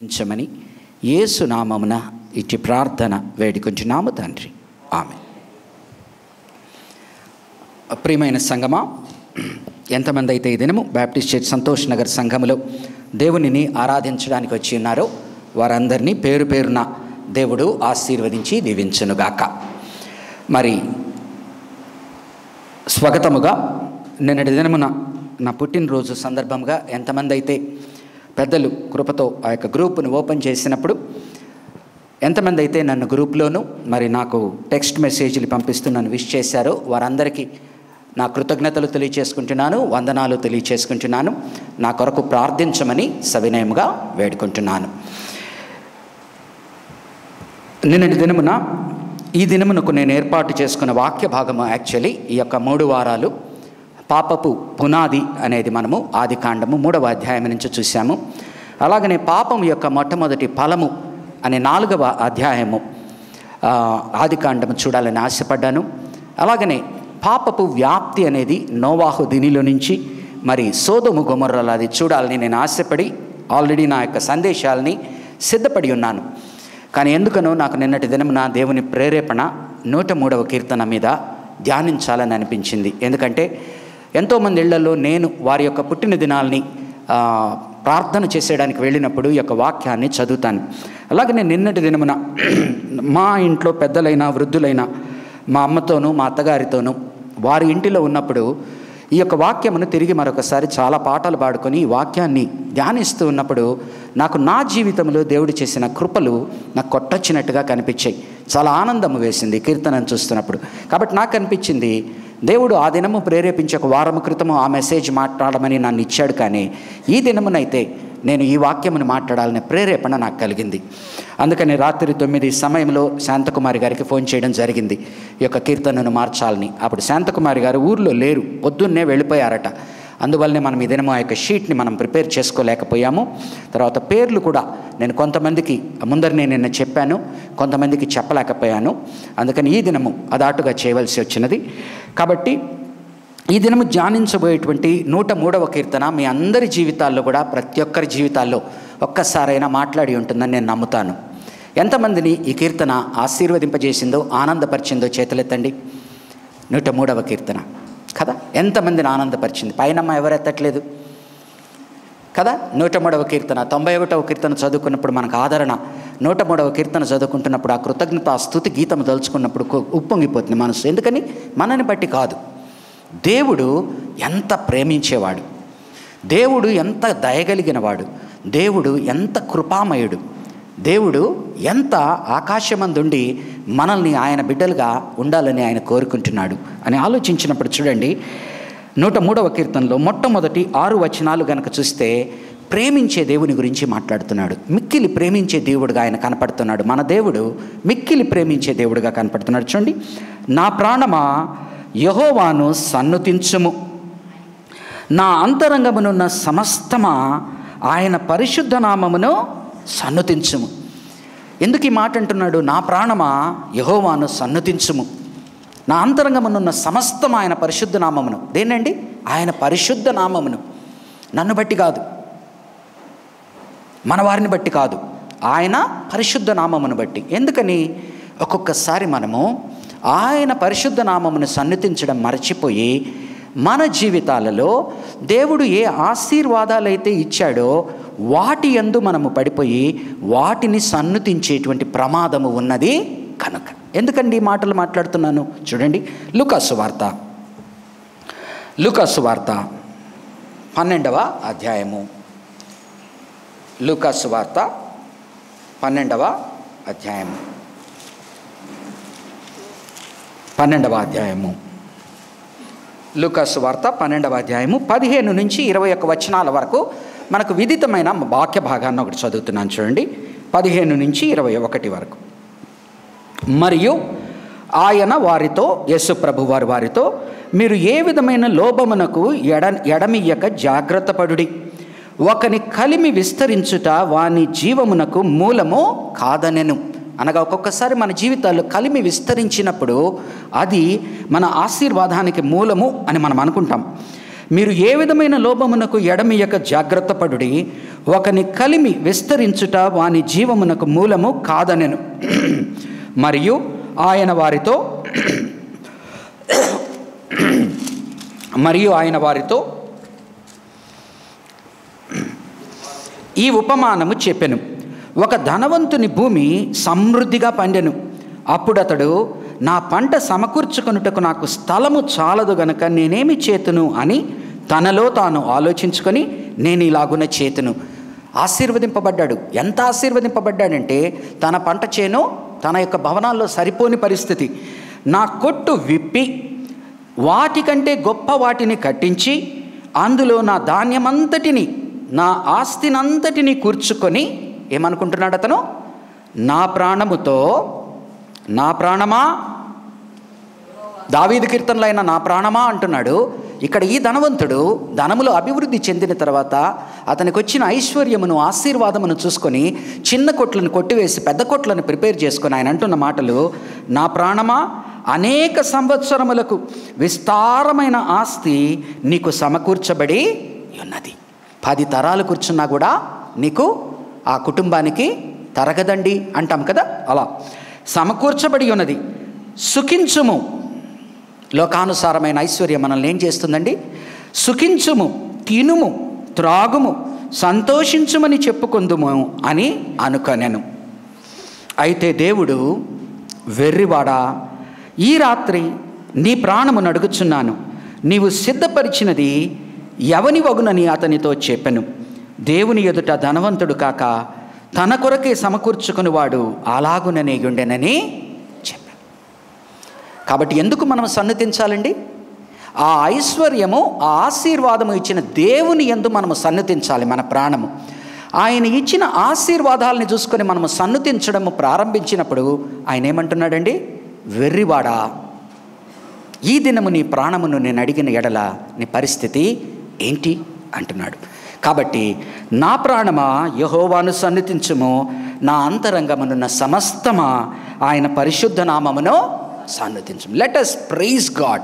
ఉంచమని యేసు నామమున ఇట్టి ప్రార్థన వేడుకొంచున్నాము తండ్రి, ఆమేన్. ప్రియమైన సంగమా, ఎంతమంది అయితే ఈ దినము బాప్టిస్ట్ చర్చ్ సంతోష్ నగర్ సంఘములో దేవునిని ఆరాధించడానికి వచ్చి ఉన్నారో వారందరినీ పేరు పేరున దేవుడు ఆశీర్వదించి దీవించునుగాక. మరి స్వాగతముగా నిన్నటి దినమున నా పుట్టినరోజు సందర్భంగా ఎంతమంది అయితే పెద్దలు కృపతో ఆ యొక్క గ్రూప్ను ఓపెన్ చేసినప్పుడు ఎంతమంది అయితే నన్ను గ్రూప్లోను మరి నాకు టెక్స్ట్ మెసేజ్లు పంపిస్తూ నన్ను విష్ చేశారో వారందరికీ నా కృతజ్ఞతలు తెలియచేసుకుంటున్నాను, వందనాలు తెలియచేసుకుంటున్నాను. నా కొరకు ప్రార్థించమని సవినయముగా వేడుకుంటున్నాను. నిన్నటి దినమున ఈ దినమునకు నేను ఏర్పాటు చేసుకున్న వాక్య భాగము యాక్చువల్లీ ఈ యొక్క 3 వారాలు పాపపు పునాది అనేది మనము ఆదికాండము 3వ అధ్యాయం నుంచి చూసాము. అలాగనే పాపం యొక్క మొట్టమొదటి ఫలము అనే 4వ అధ్యాయము ఆదికాండము చూడాలని ఆశపడ్డాను. అలాగనే పాపపు వ్యాప్తి అనేది నోవాహు దినిలో నుంచి మరి సోదొము గొమొర్రాలు అది చూడాలని నేను ఆశపడి ఆల్రెడీ నా యొక్క సందేశాలని సిద్ధపడి ఉన్నాను. కానీ ఎందుకనో నాకు నిన్నటి దినమున దేవుని ప్రేరేపణ 103వ కీర్తన మీద ధ్యానించాలని అనిపించింది. ఎందుకంటే ఎంతోమంది ఇళ్లలో నేను వారి యొక్క పుట్టిన దినాల్ని ప్రార్థన చేసేయడానికి వెళ్ళినప్పుడు ఈ యొక్క వాక్యాన్ని చదువుతాను. అలాగే నేను నిన్నటి దినమున మా ఇంట్లో పెద్దలైన వృద్ధులైన మా అమ్మతోనూ మా అత్తగారితోనూ వారి ఇంటిలో ఉన్నప్పుడు ఈ యొక్క వాక్యమును తిరిగి మరొకసారి చాలా పాటలు పాడుకొని ఈ వాక్యాన్ని ధ్యానిస్తూ ఉన్నప్పుడు నాకు నా జీవితంలో దేవుడు చేసిన కృపలు నాకు కొట్టొచ్చినట్టుగా కనిపించాయి. చాలా ఆనందం వేసింది కీర్తనను చూస్తున్నప్పుడు. కాబట్టి నాకు అనిపించింది దేవుడు ఆ దినము ప్రేరేపించి ఒక వారం క్రితము ఆ మెసేజ్ మాట్లాడమని నన్ను ఇచ్చాడు. కానీ ఈ దినమునైతే నేను ఈ వాక్యమును మాట్లాడాలనే ప్రేరేపణ నాకు కలిగింది. అందుకని రాత్రి 9 సమయంలో శాంతకుమారి గారికి ఫోన్ చేయడం జరిగింది ఈ యొక్క కీర్తనను మార్చాలని. అప్పుడు శాంతకుమారి గారు ఊర్లో లేరు, పొద్దున్నే వెళ్ళిపోయారట. అందువల్లనే మనం ఈ దినము ఆ యొక్క షీట్ని మనం ప్రిపేర్ చేసుకోలేకపోయాము. తర్వాత పేర్లు కూడా నేను కొంతమందికి ముందరనే నిన్న చెప్పాను, కొంతమందికి చెప్పలేకపోయాను. అందుకని ఈ దినము అదాటుగా చేయవలసి వచ్చినది. కాబట్టి ఈ దినము ధ్యానించబోయేటువంటి 103వ కీర్తన మీ అందరి జీవితాల్లో కూడా ప్రతి ఒక్కరి జీవితాల్లో ఒక్కసారైనా మాట్లాడి ఉంటుందని నేను నమ్ముతాను. ఎంతమందిని ఈ కీర్తన ఆశీర్వదింపజేసిందో ఆనందపరిచిందో చేతులెత్తండి. 103వ కీర్తన కదా, ఎంతమందిని ఆనందపరిచింది? పైనమ్మ ఎవరెత్తట్లేదు కదా. 103వ కీర్తన 91వ కీర్తన చదువుకున్నప్పుడు మనకు ఆదరణ, 103వ కీర్తన చదువుకుంటున్నప్పుడు ఆ కృతజ్ఞత ఆ స్తుతి గీతం తలుచుకున్నప్పుడు ఉప్పొంగిపోతుంది మనసు. ఎందుకని? మనని బట్టి కాదు, దేవుడు ఎంత ప్రేమించేవాడు, దేవుడు ఎంత దయగలిగినవాడు, దేవుడు ఎంత కృపామయుడు, దేవుడు ఎంత ఆకాశమందుండి మనల్ని ఆయన బిడ్డలుగా ఉండాలని ఆయన కోరుకుంటున్నాడు అని ఆలోచించినప్పుడు చూడండి 103వ కీర్తనలో మొట్టమొదటి 6 వచనాలు గనక చూస్తే ప్రేమించే దేవుని గురించి మాట్లాడుతున్నాడు. మిక్కిలి ప్రేమించే దేవుడుగా ఆయన కనపడుతున్నాడు. మన దేవుడు మిక్కిలి ప్రేమించే దేవుడుగా కనపడుతున్నాడు. చూడండి, నా ప్రాణమా యెహోవాను సన్నుతించుము, నా అంతరంగమునున్న సమస్తమా ఆయన పరిశుద్ధ నామమును సన్నుతించుము. ఎందుకు ఈ మాట అంటున్నాడు? నా ప్రాణమా యెహోవాను సన్నుతించుము, నా అంతరంగమునున్న సమస్తం ఆయన పరిశుద్ధ నామమును. దేనండి? ఆయన పరిశుద్ధ నామమును. నన్ను బట్టి కాదు, మన వారిని బట్టి కాదు, ఆయన పరిశుద్ధ నామమును బట్టి. ఎందుకని? ఒక్కొక్కసారి మనము ఆయన పరిశుద్ధ నామమును సన్నిధించడం మరచిపోయి మన జీవితాలలో దేవుడు ఏ ఆశీర్వాదాలైతే ఇచ్చాడో వాటి యందు మనము పడిపోయి వాటిని సన్నుతించేటువంటి ప్రమాదము ఉన్నది కనుక. ఎందుకండి ఈ మాటలు మాట్లాడుతున్నాను? చూడండి, లూకాసు వార్త 12వ అధ్యాయము, లూకాసు వార్త 12వ అధ్యాయము 12వ అధ్యాయము, లూకాసు వార్త 12వ అధ్యాయము 15 నుంచి 21 వచనాల వరకు మనకు విదితమైన వాక్య భాగాన్ని ఒకటి చదువుతున్నాను. చూడండి, 15 నుంచి 21 వరకు. మరియు ఆయన వారితో, యేసు ప్రభు వారితో, మీరు ఏ విధమైన లోభమునకు ఎడమియ్యక జాగ్రత్త పడుడి. ఒకని కలిమి విస్తరించుట వాని జీవమునకు మూలము కాదనెను. అనగా ఒక్కొక్కసారి మన జీవితాల్లో కలిమి విస్తరించినప్పుడు అది మన ఆశీర్వాదానికి మూలము అని మనం అనుకుంటాం. మీరు ఏ విధమైన లోభమునకు ఎడమియక జాగ్రత్త పడుడి. ఒకని కలిమి విస్తరించుట వాని జీవమునకు మూలము కాదనెను. మరియు ఆయన వారితో ఈ ఉపమానము చెప్పెను. ఒక ధనవంతుని భూమి సమృద్ధిగా పండెను. అప్పుడు అతడు, నా పంట సమకూర్చుకొనుటకు నాకు స్థలము చాలదు గనుక నేనేమి చేతును అని తనలో తాను ఆలోచించుకొని, నేను ఇలాగున చేతును. ఆశీర్వదింపబడ్డాడు. ఎంత ఆశీర్వదింపబడ్డాడంటే, తన పంట చేను తన యొక్క భవనాల్లో సరిపోని పరిస్థితి. నా కొట్టు విప్పి వాటికంటే గొప్ప వాటిని కట్టించి అందులో నా ధాన్యమంతటిని, నా ఆస్తినంతటిని కూర్చుకొని ఏమనుకుంటున్నాడు అతను? నా ప్రాణమా, దావీదు కీర్తనలో అయినా నా ప్రాణమా అంటున్నాడు. ఇక్కడ ఈ ధనవంతుడు ధనములో అభివృద్ధి చెందిన తర్వాత అతనికి వచ్చిన ఐశ్వర్యమును, ఆశీర్వాదమును చూసుకొని చిన్న కొట్లను కొట్టివేసి పెద్ద కొట్లను ప్రిపేర్ చేసుకొని ఆయన అంటున్న మాటలు, నా ప్రాణమా, అనేక సంవత్సరములకు విస్తారమైన ఆస్తి నీకు సమకూర్చబడి ఉన్నది. 10 తరాలు కూర్చున్నా కూడా నీకు ఆ కుటుంబానికి తరగదండి అంటాం కదా, అలా సమకూర్చబడి ఉన్నది. సుఖించుము. లోకానుసారమైన ఐశ్వర్యం మనల్ని ఏం చేస్తుందండి? సుఖించుము, తినుము, త్రాగుము, సంతోషించుమని చెప్పుకుందుము అని అనుకొనెను. అయితే దేవుడు, వెర్రివాడా, ఈ రాత్రి నీ ప్రాణము నడుగుచున్నాను, నీవు సిద్ధపరిచినది ఎవని వగునని అతనితో చెప్పెను. దేవుని ఎదుట ధనవంతుడు కాక తన కొరకే సమకూర్చుకుని వాడు అలాగుననే ఉండెనని చెప్పాను. కాబట్టి ఎందుకు మనం సన్నతించాలండి? ఆ ఐశ్వర్యము, ఆ ఆశీర్వాదము ఇచ్చిన దేవుని యందు మనము సన్నతించాలి. మన ప్రాణము ఆయన ఇచ్చిన ఆశీర్వాదాలని చూసుకొని మనము సన్నతించడము ప్రారంభించినప్పుడు ఆయన ఏమంటున్నాడండి? వెర్రివాడా, ఈ దినము నీ ప్రాణమును నేను అడిగిన ఎడల నీ పరిస్థితి ఏంటి అంటున్నాడు. కాబట్టి నా ప్రాణమా యెహోవాను సన్నతించుము, నా అంతరంగమునున్న సమస్తమా ఆయన పరిశుద్ధ నామమును సన్నతించుము. Let us praise God,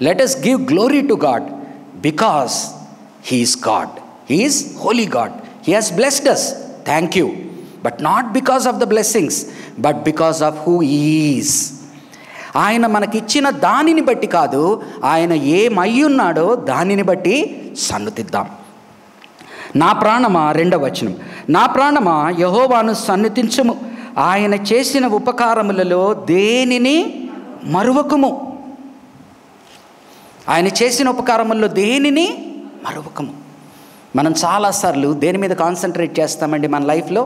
let us give glory to God, because he is God, he is holy God, he has blessed us, thank you, but not because of the blessings, but because of who he is. ఆయన మనకిచ్చిన దానిని బట్టి కాదు, ఆయన ఏమయ్యున్నాడో దానిని బట్టి సన్నతిద్దాం. నా ప్రాణమా, 2వ వచనం, నా ప్రాణమా యెహోవాను సన్నతించుము, ఆయన చేసిన ఉపకారములలో దేనిని మరువకుము. ఆయన చేసిన ఉపకారములలో దేనిని మరువకము. మనం చాలాసార్లు దేని మీద కాన్సన్ట్రేట్ చేస్తామండి మన లైఫ్లో?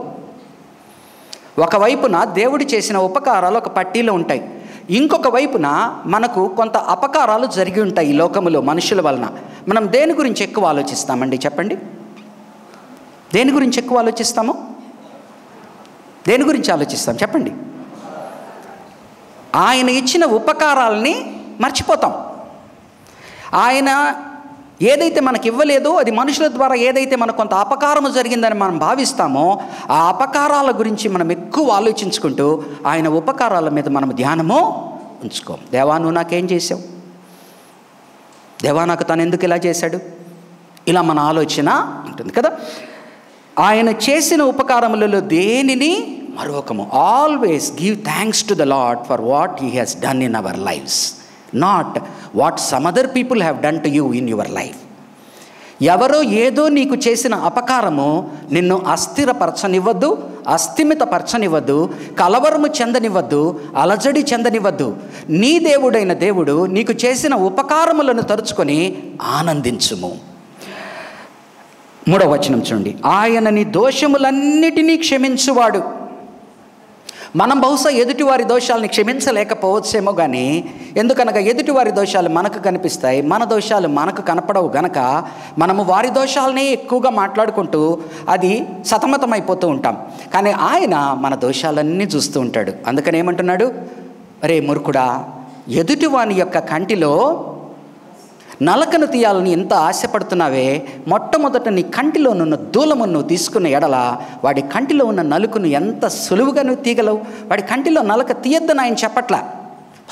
ఒకవైపున దేవుడు చేసిన ఉపకారాలు ఒక పట్టీలో ఉంటాయి, ఇంకొక వైపున మనకు కొంత అపకారాలు జరిగి ఉంటాయి ఈ లోకములో మనుషుల వలన. మనం దేని గురించి ఎక్కువ ఆలోచిస్తామండి చెప్పండి? దేని గురించి ఎక్కువ ఆలోచిస్తాము? దేని గురించి ఆలోచిస్తాం చెప్పండి? ఆయన ఇచ్చిన ఉపకారాలని మర్చిపోతాం. ఆయన ఏదైతే మనకి ఇవ్వలేదో, అది మనుషుల ద్వారా ఏదైతే మనకు కొంత అపకారము జరిగిందని మనం భావిస్తామో, ఆ అపకారాల గురించి మనం ఎక్కువ ఆలోచించుకుంటూ ఆయన ఉపకారాల మీద మనం ధ్యానము ఉంచుకోం. దేవా, నువ్వు నాకేం చేసావు? దేవా, నాకు తను ఎందుకు ఇలా చేశాడు? ఇలా మన ఆలోచన ఉంటుంది కదా. ఆయన చేసిన ఉపకారములలో దేనిని మరొకము. Always give thanks to the Lord for what he has done in our lives, not what some other people have done to you in your life. ఎవరో ఏదో నీకు చేసిన అపకారము నిన్ను అస్థిరపరచనివ్వద్దు, అస్థిమితపరచనివ్వద్దు, కలవరము చెందనివ్వద్దు, అలజడి చెందనివ్వద్దు. నీ దేవుడైన దేవుడు నీకు చేసిన ఉపకారములను తరుచుకొని ఆనందించుము. 3వ వచనం చూడండి, ఆయన నీ దోషములన్నిటినీ క్షమించువాడు. మనం బహుశా ఎదుటివారి దోషాలని క్షమించలేకపోవచ్చేమో కానీ, ఎందుకనగా ఎదుటివారి దోషాలు మనకు కనిపిస్తాయి, మన దోషాలు మనకు కనపడవు గనక మనము వారి దోషాలనే ఎక్కువగా మాట్లాడుకుంటూ అది సతమతమైపోతూ ఉంటాం. కానీ ఆయన మన దోషాలన్నీ చూస్తూ ఉంటాడు. అందుకని ఏమంటున్నాడు? అరే మూర్ఖుడా, ఎదుటివాని యొక్క కంటిలో నలకను తీయాలని ఎంత ఆశపడుతున్నావే, మొట్టమొదట నీ కంటిలో ఉన్న దూలమును నువ్వు తీసుకున్న ఎడల వాడి కంటిలో ఉన్న నలుకను ఎంత సులువుగా నువ్వు తీయగలవు? వాడి కంటిలో నలక తీయొద్దని ఆయన చెప్పట్లా.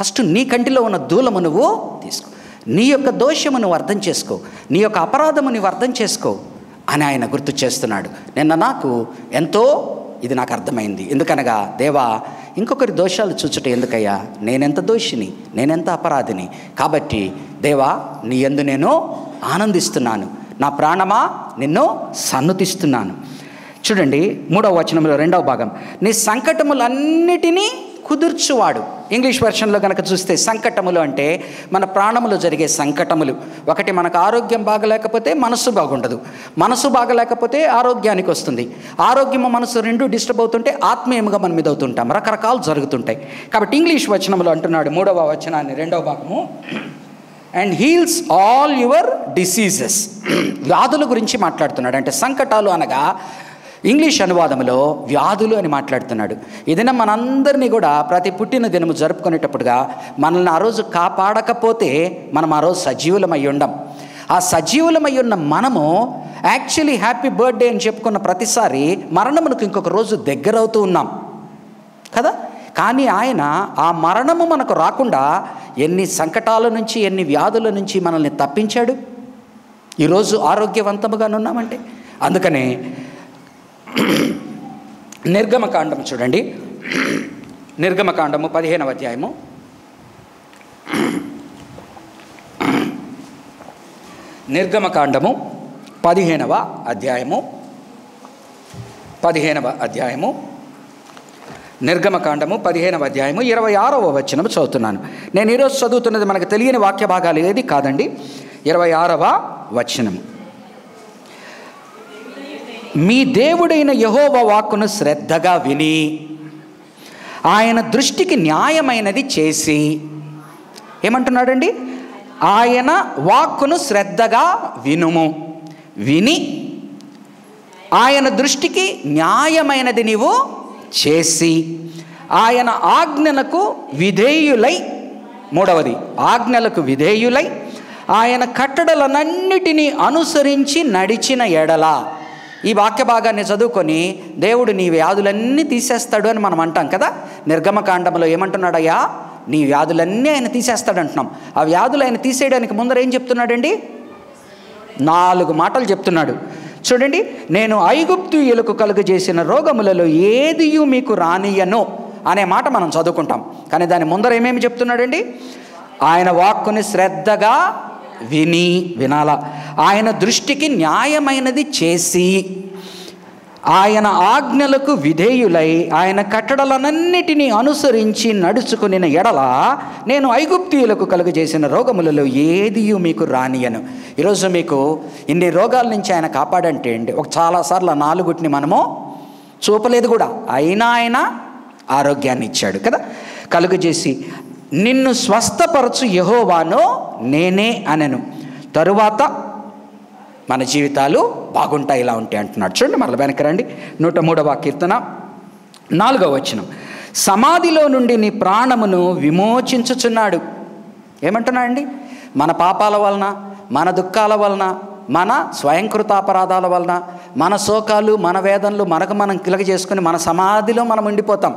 ఫస్ట్ నీ కంటిలో ఉన్న దూలము నువ్వు తీసుకో. నీ యొక్క దోషము నువ్వు అర్థం చేసుకో, నీ యొక్క అపరాధము నువ్వు అర్థం చేసుకో అని ఆయన గుర్తు చేస్తున్నాడు. నిన్న నాకు ఎంతో ఇది నాకు అర్థమైంది. ఎందుకనగా, దేవా ఇంకొకరి దోషాలు చూచుట ఎందుకయ్యా, నేనెంత దోషిని, నేనెంత అపరాధిని. కాబట్టి దేవా నీ యందు నేను ఆనందిస్తున్నాను, నా ప్రాణమా నిన్ను సన్నుతిస్తున్నాను. చూడండి 3వ వచనంలో 2వ భాగం, నీ సంకటములన్నిటినీ కుదుర్చువాడు. ఇంగ్లీష్ వెర్షన్లో కనుక చూస్తే సంకటములు అంటే మన ప్రాణములో జరిగే సంకటములు. ఒకటి, మనకు ఆరోగ్యం బాగలేకపోతే మనసు బాగుండదు, మనసు బాగలేకపోతే ఆరోగ్యానికి వస్తుంది, ఆరోగ్యము మనసు రెండు డిస్టర్బ్ అవుతుంటే ఆత్మీయంగా మనం మీద అవుతుంటాం, రకరకాలు జరుగుతుంటాయి. కాబట్టి ఇంగ్లీష్ వచనంలో అంటున్నాడు 3వ వచనాన్ని 2వ భాగము, and heels all your diseases. వ్యాధుల గురించి మాట్లాడుతున్నాడు. అంటే సంకటాలు అనగా ఇంగ్లీష్ అనువాదంలో వ్యాధులు అని మాట్లాడుతున్నాడు. ఏదైనా మనందరినీ కూడా ప్రతి పుట్టిన దినము జరుపుకునేటప్పుడుగా మనల్ని ఆ రోజు కాపాడకపోతే మనం ఆ రోజు సజీవులమై ఉండం. ఆ సజీవులమై ఉన్న మనము యాక్చువల్లీ హ్యాపీ బర్త్డే అని చెప్పుకున్న ప్రతిసారి మరణమునకు ఇంకొక రోజు దగ్గర అవుతూ ఉన్నాం కదా. కానీ ఆయన ఆ మరణము మనకు రాకుండా ఎన్ని సంకటాల నుంచి, ఎన్ని వ్యాధుల నుంచి మనల్ని తప్పించాడు. ఈరోజు ఆరోగ్యవంతముగా ఉన్నామంటే అందుకనే నిర్గమకాండం చూడండి, నిర్గమకాండము 15వ అధ్యాయము, నిర్గమకాండము 15వ అధ్యాయము, నిర్గమకాండము 15వ అధ్యాయము 26వ వచనం చదువుతున్నాను. నేను ఈరోజు చదువుతున్నది మనకు తెలియని వాక్య భాగాలు ఏది కాదండి. 26వ వచనము, మీ దేవుడైన యెహోవా వాక్కును శ్రద్ధగా విని ఆయన దృష్టికి న్యాయమైనది చేసి, ఏమంటున్నాడండి, ఆయన వాక్కును శ్రద్ధగా వినుము, విని ఆయన దృష్టికి న్యాయమైనది నీవు చేసి ఆయన ఆజ్ఞలకు విధేయులై, 3వది ఆజ్ఞలకు విధేయులై ఆయన కట్టడలనన్నిటినీ అనుసరించి నడిచిన ఎడల. ఈ వాక్య భాగాన్ని చదువుకొని దేవుడు నీ వ్యాధులన్నీ తీసేస్తాడు అని మనం అంటాం కదా. నిర్గమకాండంలో ఏమంటున్నాడయ్యా, నీ వ్యాధులన్నీ ఆయన తీసేస్తాడు అంటున్నాం. ఆ వ్యాధులు ఆయన తీసేయడానికి ముందర ఏం చెప్తున్నాడండి, 4 మాటలు చెప్తున్నాడు. చూడండి, నేను ఐగుప్తీయులకు కలుగజేసిన రోగములలో ఏదియు మీకు రానియను అనే మాట మనం చదువుకుంటాం. కానీ దాని ముందర ఏమేమి చెప్తున్నాడండి, ఆయన వాక్కుని శ్రద్ధగా వినాలా, ఆయన దృష్టికి న్యాయమైనది చేసి ఆయన ఆజ్ఞలకు విధేయులై ఆయన కట్టడలనన్నిటినీ అనుసరించి నడుచుకుని ఎడల నేను ఐగుప్తీయులకు కలుగజేసిన రోగములలో ఏదియు మీకు రానియను. ఈరోజు మీకు ఇన్ని రోగాల నుంచి ఆయన కాపాడంటే అండి, చాలాసార్లు 4 మనము చూపలేదు కూడా, అయినా ఆయన ఆరోగ్యాన్ని ఇచ్చాడు కదా. కలుగజేసి నిన్ను స్వస్థపరచు యెహోవాను నేనే అనెను. తరువాత మన జీవితాలు బాగుంటాయి, ఇలా ఉంటాయి అంటున్నాడు. చూడండి, మరల వెనక్కి రండి. 103వ కీర్తన 4వ వచనం, సమాధిలో నుండి నీ ప్రాణమును విమోచించుచున్నాడు. ఏమంటున్నాడండి, మన పాపాల వలన, మన దుఃఖాల వలన, మన స్వయంకృతాపరాధాల వలన, మన శోకాలు, మన వేదనలు మనకు మనం కలుగజేసుకుని మన సమాధిలో మనం ఉండిపోతాం.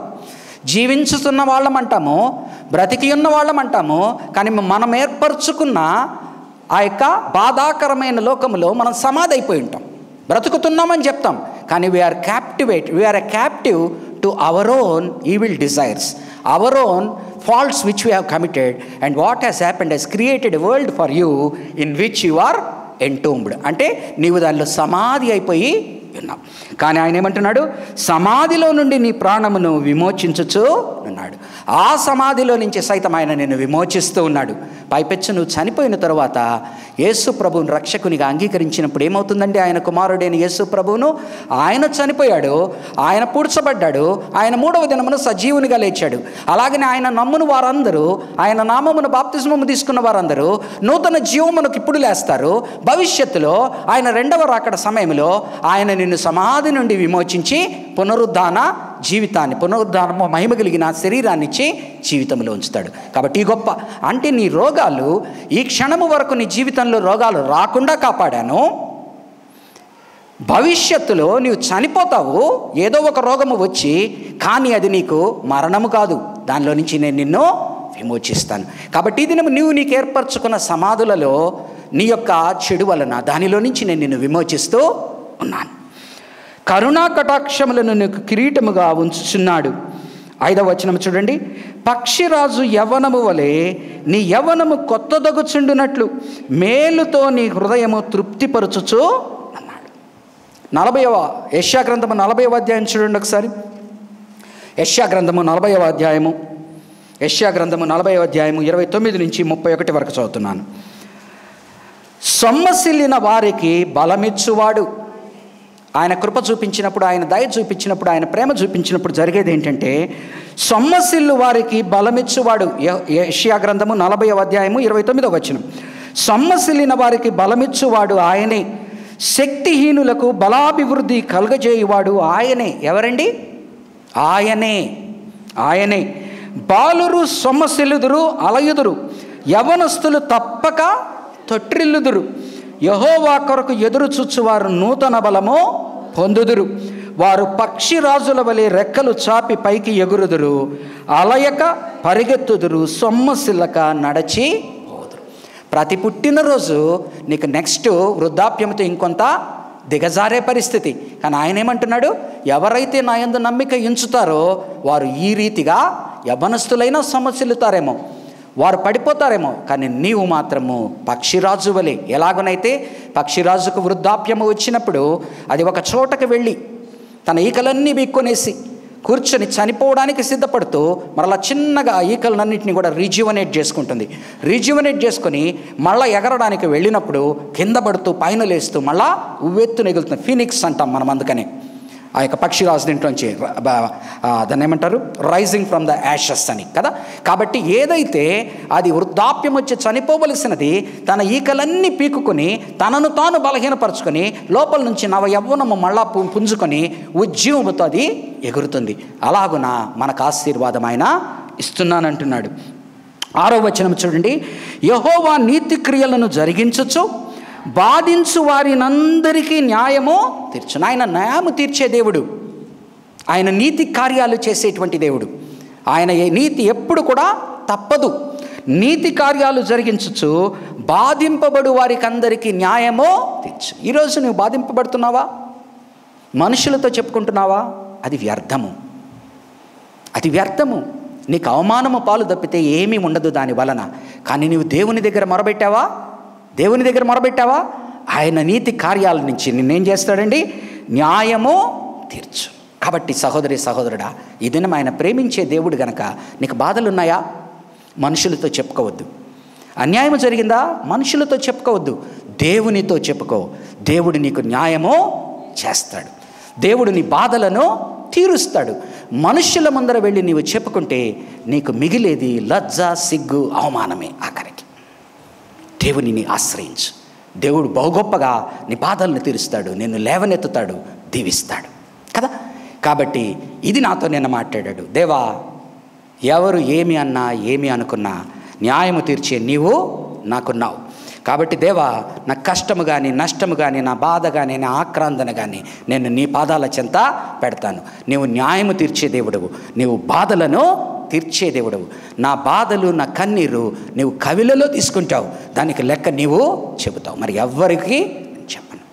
జీవించుతున్న వాళ్ళం అంటాము, బ్రతికి ఉన్న వాళ్ళం అంటాము, కానీ మనం ఏర్పరచుకున్న ఆ యొక్క బాధాకరమైన లోకములో మనం సమాధి అయిపోయి ఉంటాం. బ్రతుకుతున్నామని చెప్తాం, కానీ we are a captive to our own evil desires, our own faults which we have committed, and what has happened has created a world for you in which you are entombed. అంటే నీవు దానిలో సమాధి అయిపోయి ఉన్నావు. కానీ ఆయన ఏమంటున్నాడు, సమాధిలో నుండి నీ ప్రాణమును విమోచించుచు ఉన్నాడు. ఆ సమాధిలో నుంచి సైతం ఆయన నిన్ను విమోచిస్తూ ఉన్నాడు. పైపెచ్చు నువ్వు చనిపోయిన తరువాత యేసు ప్రభువును రక్షకునిగా అంగీకరించినప్పుడు ఏమవుతుందండి, ఆయన కుమారుడైన యేసు ప్రభువును ఆయన చనిపోయాడు, ఆయన పూడ్చబడ్డాడు, ఆయన 3వ దినమున సజీవునిగా లేచాడు. అలాగనే ఆయన నమ్మును వారందరూ, ఆయన నామమును బాప్తిస్మము తీసుకున్న వారందరూ నూతన జీవమునకు ఇప్పుడు లేస్తారు. భవిష్యత్తులో ఆయన 2వ రాకడ సమయంలో ఆయన నిన్ను సమాధి నుండి విమోచించి పునరుద్ధాన జీవితాన్ని, పునరుద్ధానము మహిమ కలిగిన శరీరాన్ని ఇచ్చి జీవితంలో ఉంచుతాడు. కాబట్టి ఈ గొప్ప అంటే నీ రోగాలు ఈ క్షణము వరకు నీ జీవితంలో రోగాలు రాకుండా కాపాడాను. భవిష్యత్తులో నీవు చనిపోతావు, ఏదో ఒక రోగము వచ్చి, కానీ అది నీకు మరణము కాదు, దానిలో నుంచి నేను నిన్ను విమోచిస్తాను. కాబట్టి ఈ దినం నీకు ఏర్పరచుకున్న సమాధులలో నీ యొక్క చెడు వలన దానిలో నుంచి నేను నిన్ను విమోచిస్తూ ఉన్నాను. కరుణా కటాక్షములను నీకు కిరీటముగా ఉంచుచున్నాడు. 5వ వచనం చూడండి. పక్షిరాజు యవ్వనము వలె నీ యవ్వనము కొత్తదగుచుండునట్లు మేలుతో నీ హృదయము తృప్తిపరచుచు అన్నాడు. 40వ యెషయా గ్రంథము 40వ అధ్యాయం చూడండి ఒకసారి. యెషయా గ్రంథము 40వ అధ్యాయము 40వ అధ్యాయము 29 నుంచి 31 వరకు చదువుతున్నాను. సొమ్మసిల్లిన వారికి బలమిచ్చువాడు. ఆయన కృప చూపించినప్పుడు, ఆయన దయ చూపించినప్పుడు, ఆయన ప్రేమ చూపించినప్పుడు జరిగేది ఏంటంటే, సొమ్మసిల్లు వారికి బలమిచ్చువాడు. యెషయా గ్రంథము 40వ అధ్యాయము 29వ వచనం. సొమ్మసిల్లిన వారికి బలమిచ్చువాడు ఆయనే, శక్తిహీనులకు బలాభివృద్ధి కలుగజేయువాడు ఆయనే. ఎవరండి? ఆయనే. బాలురు సొమ్మసిల్లుదురు, అలయుదురు, యవనస్తులు తప్పక తొట్టిల్లుదురు. యెహోవా కొరకు ఎదురు చూచువారు నూతన బలము పొందుదురు. వారు పక్షిరాజుల వలె రెక్కలు చాపి పైకి ఎగురుదురు, అలయక పరిగెత్తుదురు, సొమ్మసిల్లక నడచి పోదురు. ప్రతి పుట్టినరోజు నీకు నెక్స్ట్ వృద్ధాప్యంతో ఇంకొంత దిగజారే పరిస్థితి. కానీ ఆయన ఏమంటున్నాడు? ఎవరైతే నా యందు నమ్మిక ఉంచుతారో వారు ఈ రీతిగా యవ్వనస్తులైనా సొమ్మసిల్లుతారేమో, వారు పడిపోతారేమో, కానీ నీవు మాత్రము పక్షిరాజు వలె. ఎలాగనైతే పక్షిరాజుకు వృద్ధాప్యము వచ్చినప్పుడు అది ఒక చోటకు వెళ్ళి తన ఈకలన్నీ బీక్కొనేసి కూర్చొని చనిపోవడానికి సిద్ధపడుతూ మరలా చిన్నగా ఆ ఈకలన్నింటినీ కూడా రిజ్యువనేట్ చేసుకుంటుంది. రిజ్యువనేట్ చేసుకొని మళ్ళీ ఎగరడానికి వెళ్ళినప్పుడు కింద పడుతూ పైన లేస్తూ మళ్ళా ఉవ్వెత్తు నెగులుతుంది. ఫీనిక్స్ అంటాం మనం. అందుకని ఆ యొక్క పక్షిరాజు దీంట్లోంచి దాన్ని ఏమంటారు? రైజింగ్ ఫ్రమ్ ద యాషెస్ అని కదా. కాబట్టి ఏదైతే అది వృద్ధాప్యం వచ్చి చనిపోవలసినది తన ఈకలన్నీ పీకుకొని తనను తాను బలహీనపరుచుకొని లోపల నుంచి నవ యవ్వనము మళ్ళా పుంజుకొని ఉజ్జీవముతో అది ఎగురుతుంది. అలాగున మనకు ఆశీర్వాదం ఆయన ఇస్తున్నానంటున్నాడు. 6వ వచనం చూడండి. యెహోవా నీతి క్రియలను జరిగించుచు బాధించు వారినందరికీ న్యాయము తీర్చును. ఆయన న్యాయము తీర్చే దేవుడు, ఆయన నీతి కార్యాలు చేసేటువంటి దేవుడు. ఆయన నీతి ఎప్పుడు కూడా తప్పదు. నీతి కార్యాలు జరిగించుచు బాధింపబడు వారికి అందరికీ న్యాయము తీర్చు. ఈరోజు నువ్వు బాధింపబడుతున్నావా? మనుషులతో చెప్పుకుంటున్నావా? అది వ్యర్థము. నీకు అవమానము పాలు తప్పితే ఏమీ ఉండదు దాని వలన. కానీ నీవు దేవుని దగ్గర మొరబెట్టావా? ఆయన నీతి కార్యాల నుంచి నిన్నేం చేస్తాడండి? న్యాయము తీర్చు. కాబట్టి సహోదరి సహోదరుడా, ఈ దినం ఆయన ప్రేమించే దేవుడు గనక నీకు బాధలున్నాయా? మనుషులతో చెప్పుకోవద్దు. అన్యాయం జరిగిందా? మనుషులతో చెప్పుకోవద్దు, దేవునితో చెప్పుకో. దేవుడు నీకు న్యాయము చేస్తాడు. దేవుడు నీ బాధలను తీరుస్తాడు. మనుషుల ముందర వెళ్ళి నీవు చెప్పుకుంటే నీకు మిగిలేది లజ్జ, సిగ్గు, అవమానమే. ఆఖరికి దేవునిని ఆశ్రయించు. దేవుడు బహుగొప్పగా నీ బాధలను తీరుస్తాడు, నిన్ను లేవనెత్తుతాడు, దీవిస్తాడు కదా. కాబట్టి ఇది నాతో నిన్న మాట్లాడాడు. దేవా, ఎవరు ఏమి అన్నా ఏమి అనుకున్నా న్యాయము తీర్చే నీవు నాకున్నావు. కాబట్టి దేవా, నా కష్టము కానీ నష్టము కానీ నా బాధ కానీ నా ఆక్రాందన కానీ నేను నీ పాదాల చెంత పెడతాను. నీవు న్యాయము తీర్చే దేవుడవు, నీవు బాధలను తీర్చే దేవుడవు. నా బాధలు నా కన్నీరు నీవు కవిలలో తీసుకుంటావు, దానికి లెక్క నీవు చెబుతావు. మరి ఎవ్వరికి చెప్పను.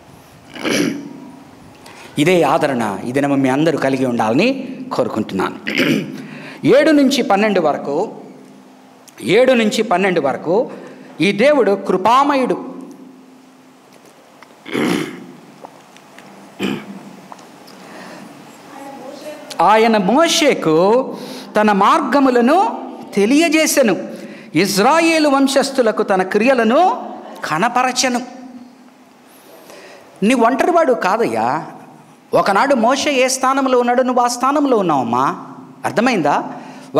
ఇదే ఆదరణ ఈ దినం మీ అందరూ కలిగి ఉండాలని కోరుకుంటున్నాను. 7 నుంచి 12 వరకు ఈ దేవుడు కృపామయుడు. ఆయన మోషేకు తన మార్గములను తెలియజేసెను, ఇజ్రాయేలు వంశస్థులకు తన క్రియలను కనపరచెను. నీ ఒంటరివాడు కాదయ్యా. ఒకనాడు మోషే ఏ స్థానంలో ఉన్నాడు, నువ్వు ఆ స్థానంలో ఉన్నావమ్మా. అర్థమైందా?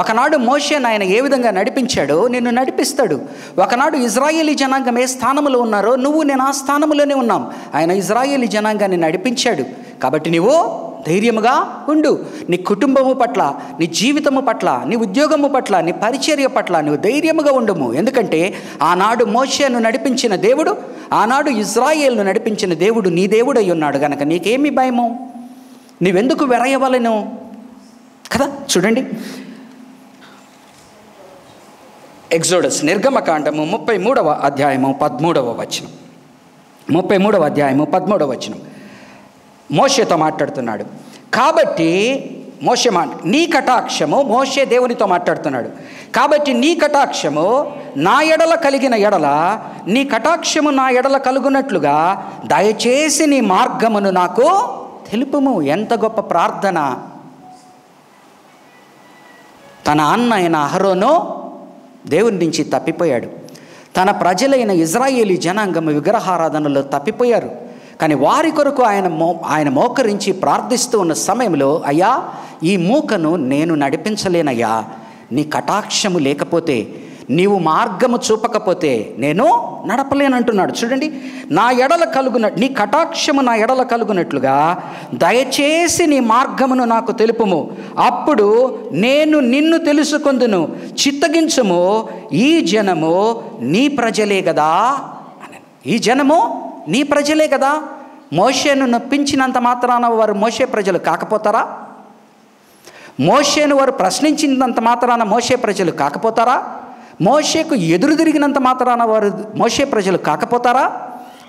ఒకనాడు మోషేను ఆయన ఏ విధంగా నడిపించాడో నిన్ను నడిపిస్తాడు. ఒకనాడు ఇజ్రాయేలీ జనాంగం ఏ స్థానంలో ఉన్నారో నువ్వు నేను ఆ స్థానంలోనే ఉన్నాం. ఆయన ఇజ్రాయేలీ జనాంగాన్ని నడిపించాడు. కాబట్టి నీవు ధైర్యముగా ఉండు. నీ కుటుంబము పట్ల, నీ జీవితము పట్ల, నీ ఉద్యోగము పట్ల, నీ పరిచర్య పట్ల నువ్వు ధైర్యముగా ఉండుము. ఎందుకంటే ఆనాడు మోషేను నడిపించిన దేవుడు, ఆనాడు ఇజ్రాయేలును నడిపించిన దేవుడు నీ దేవుడు అయి ఉన్నాడు కనుక నీకేమి భయము? నీవెందుకు వెరయవలెను కదా. చూడండి, ఎగ్జోడస్ నిర్గమకాండము 33వ అధ్యాయము 13వ వచనం. 33వ అధ్యాయము 13వ వచనం. మోషేతో మాట్లాడుతున్నాడు. కాబట్టి మోషే నీ కటాక్షము, మోషే దేవునితో మాట్లాడుతున్నాడు. కాబట్టి నీ కటాక్షము నా ఎడల కలిగిన ఎడల, నీ కటాక్షము నా ఎడల కలుగునట్లుగా దయచేసి నీ మార్గమును నాకు తెలుపుము. ఎంత గొప్ప ప్రార్థన! తన అన్న అయిన అహరోను దేవుని నుంచి తప్పిపోయాడు. తన ప్రజలైన ఇజ్రాయేలీ జనాంగము విగ్రహారాధనలో తప్పిపోయారు. కానీ వారి కొరకు ఆయన మోకరించి ప్రార్థిస్తూ ఉన్న సమయంలో, అయ్యా ఈ మూకను నేను నడిపించలేనయ్యా, నీ కటాక్షము లేకపోతే, నీవు మార్గము చూపకపోతే నేను నడపలేనంటున్నాడు. చూడండి, నా ఎడల నీ కటాక్షము నా ఎడల కలుగునట్లుగా దయచేసి నీ మార్గమును నాకు తెలుపుము, అప్పుడు నేను నిన్ను తెలుసుకొందును. చిత్తగించుము, ఈ జనము నీ ప్రజలే కదా. ఈ జనము నీ ప్రజలే కదా. మోషేను నొప్పించినంత మాత్రాన వారు మోషే ప్రజలు కాకపోతారా? మోషేను వారు ప్రశ్నించినంత మాత్రాన మోషే ప్రజలు కాకపోతారా? మోషేకు ఎదురు తిరిగినంత మాత్రాన వారు మోషే ప్రజలు కాకపోతారా?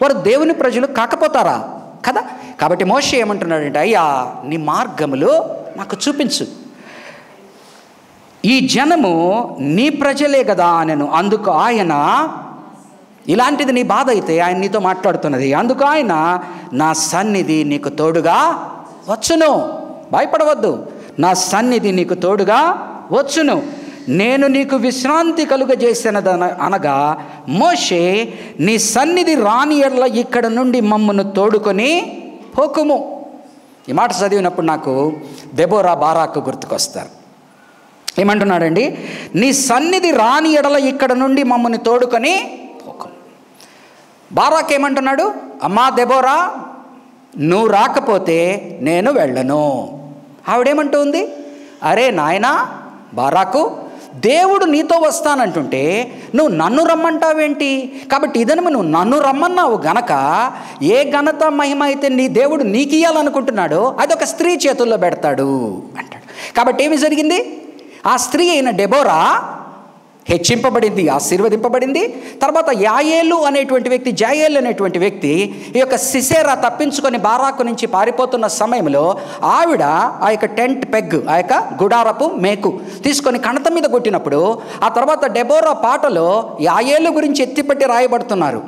వారు దేవుని ప్రజలు కాకపోతారా? కదా. కాబట్టి మోషే ఏమంటున్నాడంటే, అయ్యా నీ మార్గములు నాకు చూపించు, ఈ జనము నీ ప్రజలే కదా అనెను. అందుకు ఆయన, ఇలాంటిది నీ బాధ అయితే ఆయన నీతో మాట్లాడుతున్నది, అందుకు ఆయన, నా సన్నిధి నీకు తోడుగా వచ్చును, భయపడవద్దు, నా సన్నిధి నీకు తోడుగా వచ్చును, నేను నీకు విశ్రాంతి కలుగజేసినది అనగా, మోషే నీ సన్నిధి రాని ఎడల ఇక్కడ నుండి మమ్మను తోడుకొని పోకుము. ఈ మాట చదివినప్పుడు నాకు దెబోరా, బారాకు గుర్తుకొస్తారు. ఏమంటున్నాడండి? నీ సన్నిధి రాని ఎడల ఇక్కడ నుండి మమ్మల్ని తోడుకొని పోకుము. బారాక్ ఏమంటున్నాడు? అమ్మా దెబోరా, నువ్వు రాకపోతే నేను వెళ్ళను. ఆవిడేమంటుంది? అరే నాయనా బారాకు, దేవుడు నీతో వస్తానంటుంటే నువ్వు నన్ను రమ్మంటావేంటి? కాబట్టి ఇదనము నువ్వు నన్ను రమ్మన్నావు గనక ఏ ఘనత మహిమ అయితే నీ దేవుడు నీకు ఇయ్యాలనుకుంటున్నాడో అది ఒక స్త్రీ చేతుల్లో పెడతాడు అంటాడు. కాబట్టి ఏమి జరిగింది? ఆ స్త్రీ అయిన డెబోరా హెచ్చింపబడింది, ఆశీర్వదింపబడింది. తర్వాత యాయేలు అనేటువంటి వ్యక్తి, జాయేలు అనేటువంటి వ్యక్తి ఈ యొక్క సిసేరా తప్పించుకొని బారాకు నుంచి పారిపోతున్న సమయంలో ఆవిడ ఆ యొక్క టెంట్ పెగ్, ఆ యొక్క గుడారపు మేకు తీసుకొని కణత మీద కొట్టినప్పుడు, ఆ తర్వాత డెబోరా పాటలో యాయేలు గురించి ఎత్తిపట్టి రాయబడుతున్నారు.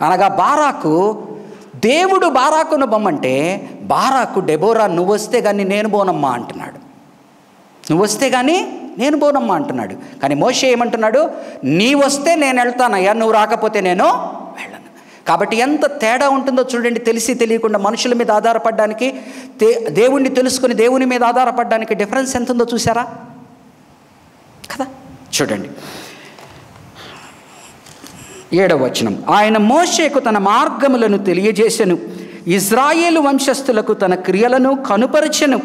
అనగా బారాకు, దేవుడు బారాకును బొమ్మంటే బారాకు డెబోరా నువ్వు వస్తే కానీ నేను పోనమ్మా అంటున్నాడు, నువ్వు వస్తే కానీ నేను పోనమ్మా అంటున్నాడు. కానీ మోషే ఏమంటున్నాడు? నీ వస్తే నేను వెళ్తానయ్యా, నువ్వు రాకపోతే నేను వెళ్ళను. కాబట్టి ఎంత తేడా ఉంటుందో చూడండి. తెలిసి తెలియకుండా మనుషుల మీద ఆధారపడడానికి, దేవుణ్ణి తెలుసుకుని దేవుని మీద ఆధారపడడానికి డిఫరెన్స్ ఎంత ఉందో చూసారా కదా. చూడండి 7వ వచనం. ఆయన మోషేకు తన మార్గములను తెలియజేసెను, ఇజ్రాయేలు వంశస్థులకు తన క్రియలను కనుపరచెను.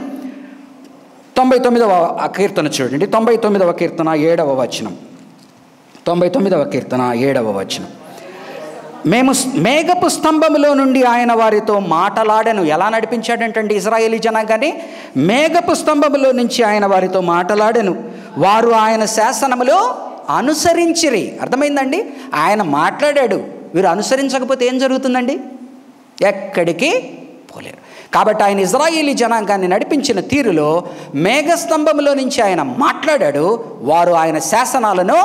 99వ కీర్తన చూడండి, 99వ కీర్తన 7వ వచనం. 99వ కీర్తన 7వ వచనం. మేము మేఘపు స్తంభములో నుండి ఆయన వారితో మాటలాడెను. ఎలా నడిపించాడంటండి ఇజ్రాయేలీ జనాంగాన్ని? మేఘపు స్తంభములో నుంచి ఆయన వారితో మాటలాడెను, వారు ఆయన శాసనములో అనుసరించిరి. అర్థమైందండి? ఆయన మాట్లాడాడు, వీరు అనుసరించకపోతే ఏం జరుగుతుందండి? ఎక్కడికి పోలేరు. కాబట్టి ఆయన ఇజ్రాయేలీ జనాంగాన్ని నడిపించిన తీరులో మేఘస్తంభంలో నుంచి ఆయన మాట్లాడాడు, వారు ఆయన శాసనాలను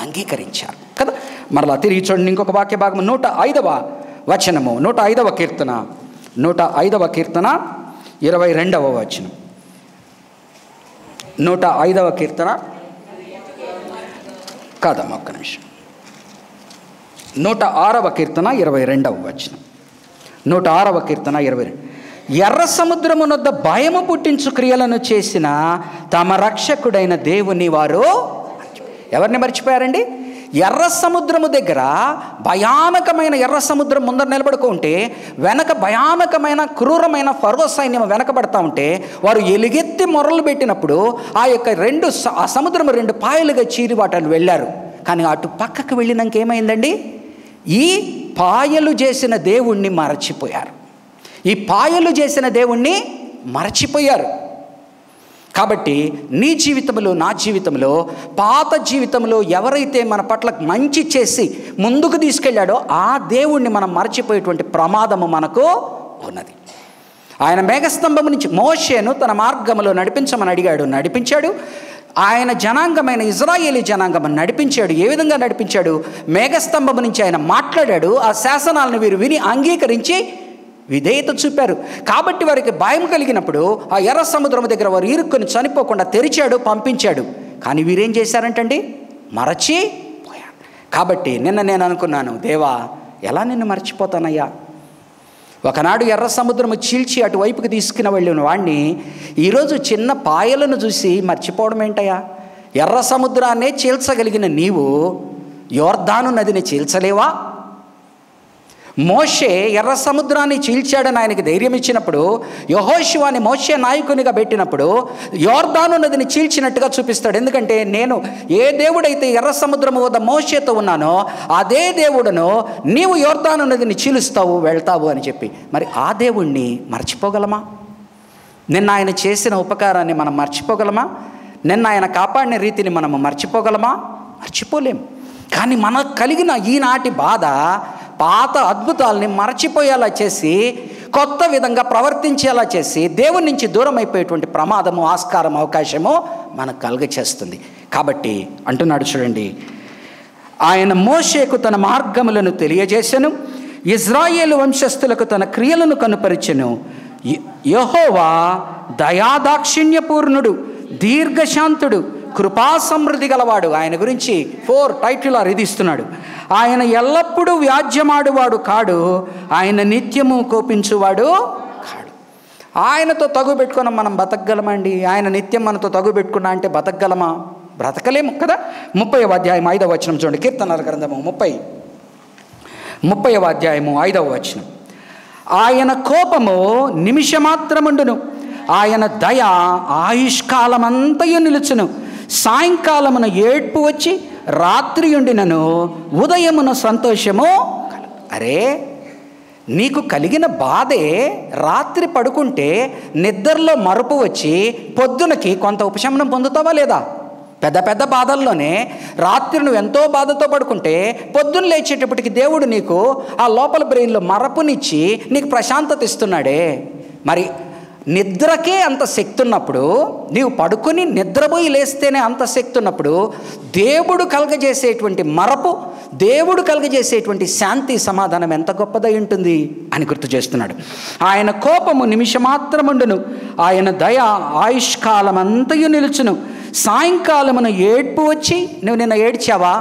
అంగీకరించారు కదా. మరలా తిరిగి చూడండి ఇంకొక వాక్య భాగం, 105వ వచనము, 105వ కీర్తన, 105వ కీర్తన 22వ వచనం. 105వ కీర్తన కాదమ్మా, ఒక్క నిమిషం. 106వ కీర్తన 22వ వచనం. 106వ కీర్తన 22. ఎర్ర సముద్రమునొద్ద భయము పుట్టించు క్రియలను చేసిన తమ రక్షకుడైన దేవుని వారు ఎవరిని మర్చిపోయారండి? ఎర్ర సముద్రము దగ్గర భయానకమైన ఎర్ర సముద్రం ముందర నిలబడుకుంటే వెనక భయానకమైన క్రూరమైన ఫరో సైన్యం వెనకబడతా ఉంటే వారు ఎలుగెత్తి మొరలు పెట్టినప్పుడు ఆ యొక్క ఆ సముద్రం 2 పాయలుగా చీరి వాటలు వెళ్ళారు. కానీ అటు పక్కకు వెళ్ళినాక ఏమైందండి? ఈ పాయలు చేసిన దేవుణ్ణి మరచిపోయారు. ఈ పాయలు చేసిన దేవుణ్ణి మరచిపోయారు. కాబట్టి నీ జీవితంలో, నా జీవితంలో, పాత జీవితంలో ఎవరైతే మన పట్ల మంచి చేసి ముందుకు తీసుకెళ్ళాడో ఆ దేవుణ్ణి మనం మర్చిపోయేటువంటి ప్రమాదము మనకు ఉన్నది. ఆయన మేఘస్తంభం నుంచి మోషేను తన మార్గములో నడిపించమని అడిగాడు, నడిపించాడు. ఆయన జనాంగమైన ఇజ్రాయేలీ జనాంగం నడిపించాడు. ఏ విధంగా నడిపించాడు? మేఘస్తంభం నుంచి ఆయన మాట్లాడాడు. ఆ శాసనాలను వీరు విని అంగీకరించి విధేయత చూపారు. కాబట్టి వారికి భయం కలిగినప్పుడు ఆ ఎర్ర సముద్రం దగ్గర వారు ఇరుక్కుని చనిపోకుండా తెరిచాడు, పంపించాడు. కానీ వీరేం చేశారంటండి? మరచిపోయారు. కాబట్టి నిన్న నేను అనుకున్నాను, దేవా ఎలా నిన్ను మర్చిపోతానయ్యా? ఒకనాడు ఎర్ర సముద్రము చీల్చి అటువైపుకి తీసుకుని వెళ్ళిన వాడిని ఈరోజు చిన్న పాయలను చూసి మర్చిపోవడం ఏంటయ్యా? ఎర్ర సముద్రాన్నే చీల్చగలిగిన నీవు యోర్దాను నదిని చీల్చలేవా? మోషే ఎర్ర సముద్రాన్ని చీల్చాడని ఆయనకి ధైర్యం ఇచ్చినప్పుడు, యెహోషువని మోషే నాయకునిగా పెట్టినప్పుడు యోర్దాను నదిని చీల్చినట్టుగా చూపిస్తాడు. ఎందుకంటే నేను ఏ దేవుడైతే ఎర్ర సముద్రము వద్ద మోషేతో ఉన్నానో అదే దేవుడును నీవు యోర్దాను నదిని చీలుస్తావు, వెళ్తావు అని చెప్పి. మరి ఆ దేవుణ్ణి మర్చిపోగలమా? నిన్న ఆయన చేసిన ఉపకారాన్ని మనం మర్చిపోగలమా? నిన్న ఆయన కాపాడిన రీతిని మనము మర్చిపోగలమా? మర్చిపోలేం. కానీ మనకు కలిగిన ఈనాటి బాధ పాత అద్భుతాలని మరచిపోయేలా చేసి, కొత్త విధంగా ప్రవర్తించేలా చేసి దేవుని నుంచి దూరం అయిపోయేటువంటి ప్రమాదము, ఆస్కారం, అవకాశము మనకు కలుగచేస్తుంది. కాబట్టి అంటున్నాడు చూడండి, ఆయన మోషేకు తన మార్గములను తెలియజేసెను, ఇజ్రాయేలు వంశస్థులకు తన క్రియలను కనుపరిచెను. యెహోవా దయాదాక్షిణ్యపూర్ణుడు, దీర్ఘశాంతుడు, కృపా సమృద్ధి గలవాడు. ఆయన గురించి 4 టైటిల్ ఇది ఇస్తున్నాడు. ఆయన ఎల్లప్పుడూ వ్యాజ్యమాడువాడు కాడు, ఆయన నిత్యము కోపించువాడు కాడు. ఆయనతో తగు పెట్టుకున్న మనం బతకగలమండి? ఆయన నిత్యం మనతో తగు పెట్టుకున్నా అంటే బతకగలమా? బ్రతకలేము కదా. 30వ అధ్యాయం 5వ వచనం చూడండి. కీర్తనల గ్రంథము 30వ అధ్యాయము 5వ వచనం. ఆయన కోపము నిమిషమాత్రముండును, ఆయన దయ ఆయుష్కాలమంతయు నిలుచును. సాయంకాలమున ఏడ్పు వచ్చి రాత్రి ఉండినను ఉదయమున సంతోషము. అరే, నీకు కలిగిన బాధే రాత్రి పడుకుంటే నిద్రలో మరుపు వచ్చి పొద్దునకి కొంత ఉపశమనం పొందుతావా లేదా? పెద్ద పెద్ద బాధల్లోనే రాత్రి నువ్వు ఎంతో బాధతో పడుకుంటే పొద్దున్న లేచేటప్పటికి దేవుడు నీకు ఆ లోపల బ్రెయిన్లో మరపునిచ్చి నీకు ప్రశాంతత ఇస్తున్నాడే. మరి నిద్రకే అంత శక్తి ఉన్నప్పుడు, నీవు పడుకొని నిద్రపోయి లేస్తేనే అంత శక్తి ఉన్నప్పుడు, దేవుడు కలగజేసేటువంటి మరపు, దేవుడు కలగజేసేటువంటి శాంతి, సమాధానం ఎంత గొప్పదై ఉంటుంది అని గుర్తు చేస్తున్నాడు. ఆయన కోపము నిమిషమాత్రముండును, ఆయన దయ ఆయుష్కాలమంతయు నిలుచును. సాయంకాలమున ఏడ్పు వచ్చి, నువ్వు నిన్న ఏడ్చావా?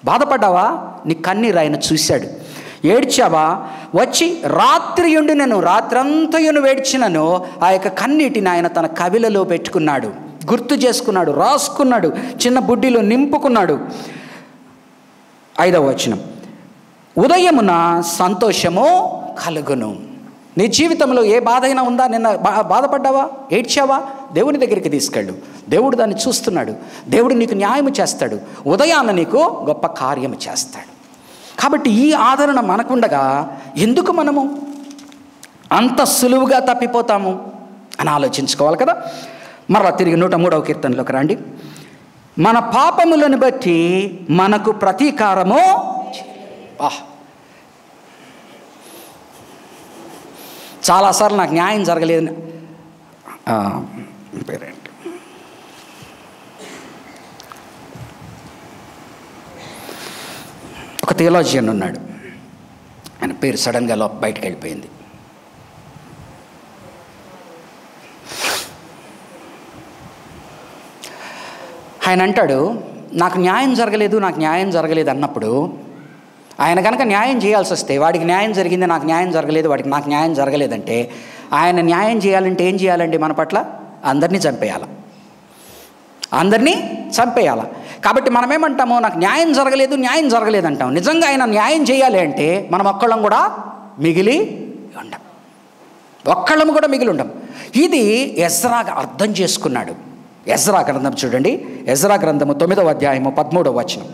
బాధపడ్డావా? నీ కన్నీరు ఆయన చూశాడు. ఏడ్చావా? వచ్చి రాత్రి ఉండి నేను రాత్రంతయును వేడ్చినను ఆ యొక్క కన్నీటిని ఆయన తన కవిలలో పెట్టుకున్నాడు, గుర్తు చేసుకున్నాడు, రాసుకున్నాడు, చిన్న బుడ్డిలో నింపుకున్నాడు. 5వ వచనం, ఉదయమున సంతోషము కలుగును. నీ జీవితంలో ఏ బాధ అయినా ఉందా? నిన్న బాధపడ్డావా? ఏడ్చావా? దేవుని దగ్గరికి తీసుకెళ్ళు. దేవుడు దాన్ని చూస్తున్నాడు. దేవుడు నీకు న్యాయము చేస్తాడు. ఉదయాన్న నీకు గొప్ప కార్యము చేస్తాడు. కాబట్టి ఈ ఆదరణ మనకుండగా ఎందుకు మనము అంత సులువుగా తప్పిపోతాము అని ఆలోచించుకోవాలి కదా. మరలా తిరిగి 103వ కీర్తనలోకి రండి. మన పాపములను బట్టి మనకు ప్రతీకారము. చాలాసార్లు నాకు న్యాయం జరగలేదు. ఒక థియాలజియన్ ఉన్నాడు, ఆయన పేరు సడన్గా బయటకు వెళ్ళిపోయింది. ఆయన అంటాడు, నాకు న్యాయం జరగలేదు అన్నప్పుడు, ఆయన కనుక న్యాయం చేయాల్సి వస్తే, వాడికి న్యాయం జరిగింది నాకు న్యాయం జరగలేదు, వాడికి నాకు న్యాయం జరగలేదంటే, ఆయన న్యాయం చేయాలంటే ఏం చేయాలండి? మన పట్ల అందరినీ చంపేయాల. కాబట్టి మనం ఏమంటాము? నాకు న్యాయం జరగలేదు అంటాం. నిజంగా ఆయన న్యాయం చేయాలి అంటే మనం ఒక్కళ్ళం కూడా మిగిలి ఉండం. ఇది ఎజ్రా అర్థం చేసుకున్నాడు. ఎజ్రా గ్రంథం చూడండి. ఎజ్రా గ్రంథము 9వ అధ్యాయము 13వ వచనం.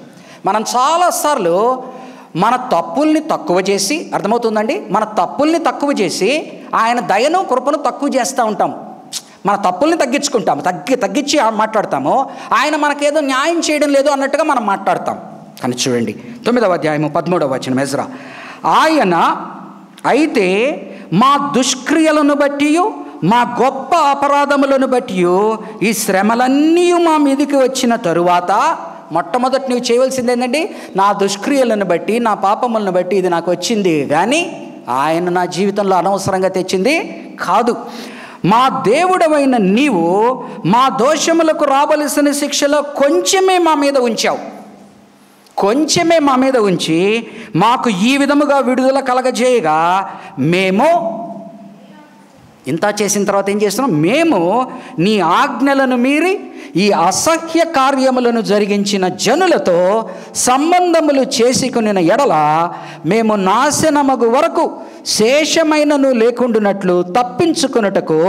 మనం చాలాసార్లు మన తప్పుల్ని తక్కువ చేసి, అర్థమవుతుందండి, మన తప్పుల్ని తక్కువ చేసి ఆయన దయను కృపను తక్కువ చేస్తూ ఉంటాం. మన తప్పుల్ని తగ్గించుకుంటాము, తగ్గించి మాట్లాడతాము. ఆయన మనకేదో న్యాయం చేయడం లేదు అన్నట్టుగా మనం మాట్లాడతాం. కానీ చూడండి 9వ అధ్యాయము 13వ వచనం ఎజ్రా. ఆయన అయితే మా దుష్క్రియలను బట్టి, మా గొప్ప అపరాధములను బట్టి ఈ శ్రమలన్నీ మా మీదకి వచ్చిన తరువాత, మొట్టమొదటి నువ్వు చేయవలసింది ఏంటంటే, నా దుష్క్రియలను బట్టి, నా పాపములను బట్టి ఇది నాకు వచ్చింది, కానీ ఆయన నా జీవితంలో అనవసరంగా తెచ్చింది కాదు. మా దేవుడవైన నీవు మా దోషములకు రావలసిన శిక్షలో కొంచెమే మా మీద ఉంచావు. కొంచెమే మా మీద ఉంచి మాకు ఈ విధముగా విడుదల కలగజేయగా, మేము ఇంత చేసిన తర్వాత ఏం చేస్తున్నాం? మేము నీ ఆజ్ఞలను మీరి ఈ అసహ్య కార్యములను జరిగించిన జనులతో సంబంధములు చేసుకొనిన ఎడల మేము నాశనమగు వరకు శేషమైనను లేకుండునట్లు, తప్పించుకొనుటకు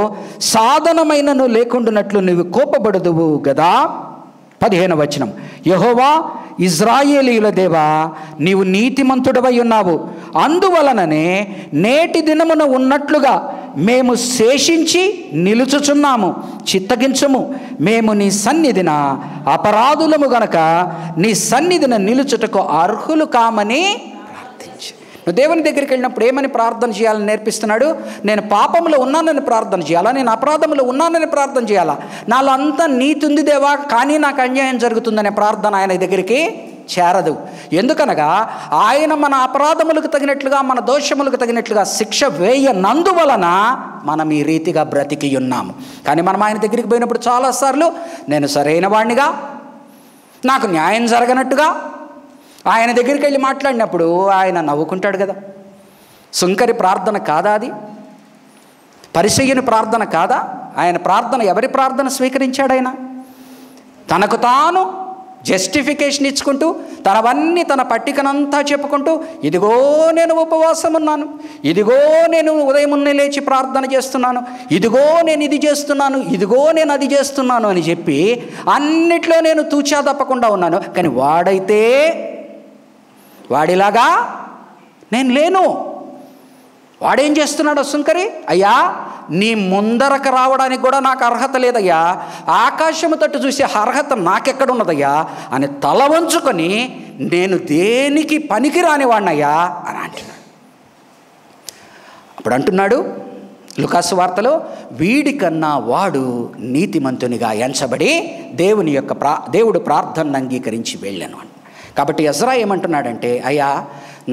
సాధనమైనను లేకుండునట్లు నువ్వు కోపబడదువు గదా. 15వ వచనం. యెహోవా ఇజ్రాయేలీయుల దేవా, నీవు నీతిమంతుడవై ఉన్నావు, అందువలననే నేటి దినమున ఉన్నట్లుగా మేము శేషించి నిలుచుచున్నాము. చిత్తగించుము, మేము నీ సన్నిధిన అపరాధులము గనక నీ సన్నిధిన నిలుచుటకు అర్హులు కామని ప్రార్థించి. నువ్వు దేవుని దగ్గరికి వెళ్ళినప్పుడు ఏమని ప్రార్థన చేయాలని నేర్పిస్తున్నాడు? నేను పాపంలో ఉన్నానని ప్రార్థన చేయాలా? నేను అపరాధంలో ఉన్నానని ప్రార్థన చేయాలా? నాలో అంతా నీతి ఉంది దేవా, కానీ నాకు అన్యాయం జరుగుతుందనే ప్రార్థన ఆయన దగ్గరికి చేరదు. ఎందుకనగా ఆయన మన అపరాధములకు తగినట్లుగా, మన దోషములకు తగినట్లుగా శిక్ష వేయనందువలన మనం ఈ రీతిగా బ్రతికి ఉన్నాము. కానీ మనం ఆయన దగ్గరికి పోయినప్పుడు చాలాసార్లు నేను సరైన వాడినిగా, నాకు న్యాయం జరగనట్టుగా ఆయన దగ్గరికి వెళ్ళి మాట్లాడినప్పుడు ఆయన నవ్వుకుంటాడు కదా. సుంకరి ప్రార్థన కాదా అది? పరిసయ్యుని ప్రార్థన కాదా? ఆయన ప్రార్థన, ఎవరి ప్రార్థన స్వీకరించాడు? ఆయన తనకు తాను జస్టిఫికేషన్ ఇచ్చుకుంటూ, తనవన్నీ, తన పట్టికనంతా చెప్పుకుంటూ, ఇదిగో నేను ఉపవాసం ఉన్నాను, ఇదిగో నేను ఉదయమున్నే లేచి ప్రార్థన చేస్తున్నాను, ఇదిగో నేను ఇది చేస్తున్నాను, ఇదిగో నేను అది చేస్తున్నాను అని చెప్పి అన్నిట్లో నేను తూచా తప్పకుండా ఉన్నాను. కానీ వాడైతే వాడిలాగా నేను లేను. వాడేం చేస్తున్నాడు? సుంకరి, అయ్యా నీ ముందరకు రావడానికి కూడా నాకు అర్హత లేదయ్యా, ఆకాశము తట్టు చూసే అర్హత నాకెక్కడున్నదయ్యా అని తల వంచుకొని నేను దేనికి పనికి రానివాడినయ్యా అని అంటున్నాడు. అప్పుడు అంటున్నాడు లూకాసు వార్తలో, వీడికన్నా వాడు నీతిమంతునిగా ఎంచబడి దేవుడు ప్రార్థనను అంగీకరించి వెళ్ళాను అని. కాబట్టి ఎజ్రా ఏమంటున్నాడంటే, అయ్యా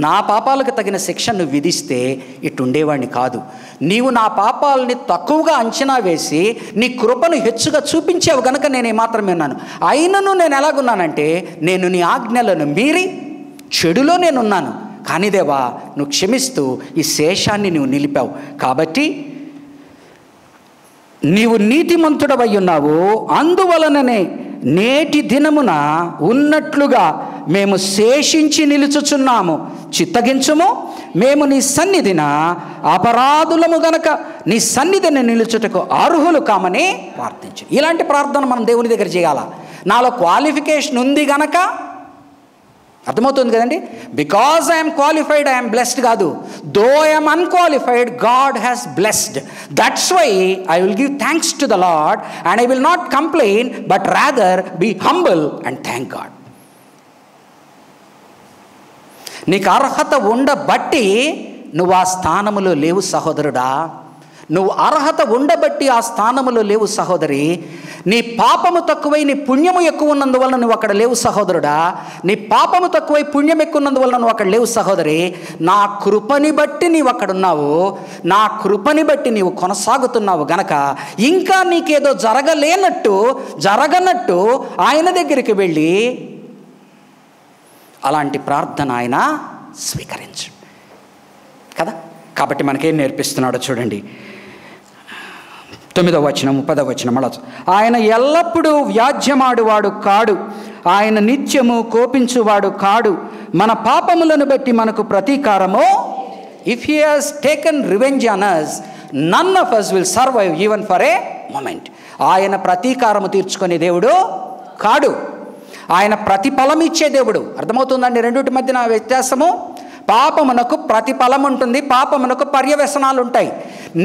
నా పాపాలకు తగిన శిక్ష నువ్వు విధిస్తే ఇట్టుండేవాడిని కాదు. నీవు నా పాపాలని తక్కువగా అంచనా వేసి నీ కృపను హెచ్చుగా చూపించావు కనుక నేను ఏమాత్రమే ఉన్నాను. అయినను నేను ఎలాగున్నానంటే, నేను నీ ఆజ్ఞలను మీరి చెడులో నేనున్నాను. కానీ దేవా, నువ్వు క్షమిస్తూ ఈ శేషాన్ని నువ్వు నిలిపావు. కాబట్టి నీవు నీతిమంతుడవై ఉన్నావు, అందువలననే నేటి దినమున ఉన్నట్లుగా మేము శేషించి నిలుచుచున్నాము. చిత్తగించుము, మేము నీ సన్నిధిన అపరాధులము గనక నీ సన్నిధిని నిలుచుటకు అర్హులు కామని ప్రార్థించు. ఇలాంటి ప్రార్థన మనం దేవుని దగ్గర చేయాలా? నాలో క్వాలిఫికేషన్ ఉంది గనక, అర్థమవుతుంది కదండి. Because I'm qualified I'm blessed కాదు. Though I'm unqualified, God has blessed. That's why I will give thanks to the Lord and I will not complain, but rather be humble and thank God. నీకు అర్హత ఉండబట్టి నువ్వు ఆ స్థానములో లేవు సహోదరుడా. నువ్వు అర్హత ఉండబట్టి ఆ స్థానములో లేవు సహోదరి. నీ పాపము తక్కువై నీ పుణ్యము ఎక్కువ ఉన్నందువల్ల నువ్వు అక్కడ లేవు సహోదరుడా. నీ పాపము తక్కువై పుణ్యం ఎక్కువ ఉన్నందువల్ల నువ్వు అక్కడ లేవు సహోదరి. నా కృపని బట్టి నీవు అక్కడ ఉన్నావు, నా కృపని బట్టి నీవు కొనసాగుతున్నావు గనక ఇంకా నీకేదో జరగనట్టు ఆయన దగ్గరికి వెళ్ళి అలాంటి ప్రార్థన ఆయన స్వీకరించు కదా. కాబట్టి మనకేం నేర్పిస్తున్నాడో చూడండి. 9వ వచనం 10వ వచనం అలా. ఆయన ఎల్లప్పుడూ వ్యాజ్యమాడువాడు కాడు, ఆయన నిత్యము కోపించువాడు కాడు. మన పాపములను బట్టి మనకు ప్రతీకారము, if he has taken revenge on us, none of us will survive even for a moment. ఆయన ప్రతీకారము తీర్చుకునే దేవుడు కాడు, ఆయన ప్రతిఫలం ఇచ్చే దేవుడు. అర్థమవుతుందండి రెండింటి మధ్యన వ్యత్యాసము? పాపమునకు ప్రతిఫలం ఉంటుంది, పాపమునకు పర్యవసనాలు ఉంటాయి.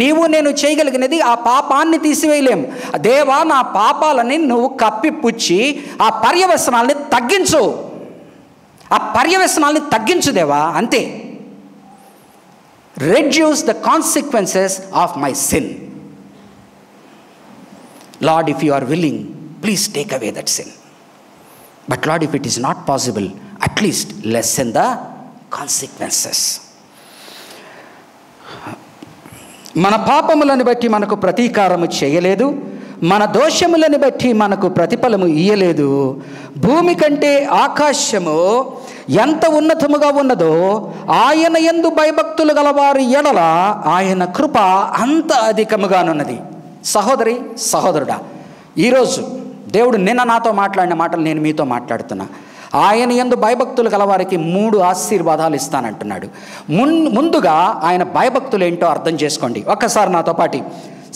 నీవు నేను చేయగలిగినది ఆ పాపాన్ని తీసివేయలేము. దేవా, నా పాపాలని నువ్వు కప్పిపుచ్చి ఆ పర్యవసనాల్ని తగ్గించు, ఆ పర్యవసనాల్ని తగ్గించు దేవా, అంతే. Reduce the consequences of my sin. Lord, if you are willing, please take away that sin. But Lord, if it is not possible, at least lessen the consequences. మన పాపములను బట్టి మనకు ప్రతీకారము చేయలేదు, మన దోషములను బట్టి మనకు ప్రతిఫలము ఇయ్యలేదు. భూమి కంటే ఆకాశము ఎంత ఉన్నతముగా ఉన్నదో ఆయన యందు భయభక్తులు గలవారి ఎడల ఆయన కృప అంత అధికముగానున్నది. సహోదరి, సహోదరుడా, ఈరోజు దేవుడు నిన్న నాతో మాట్లాడిన మాటలు నేను మీతో మాట్లాడుతున్నా. ఆయన యందు భయభక్తులు గలవారికి 3 ఆశీర్వాదాలు ఇస్తానంటున్నాడు. ముందుగా ఆయన భయభక్తులు ఏంటో అర్థం చేసుకోండి. ఒక్కసారి నాతో పాటు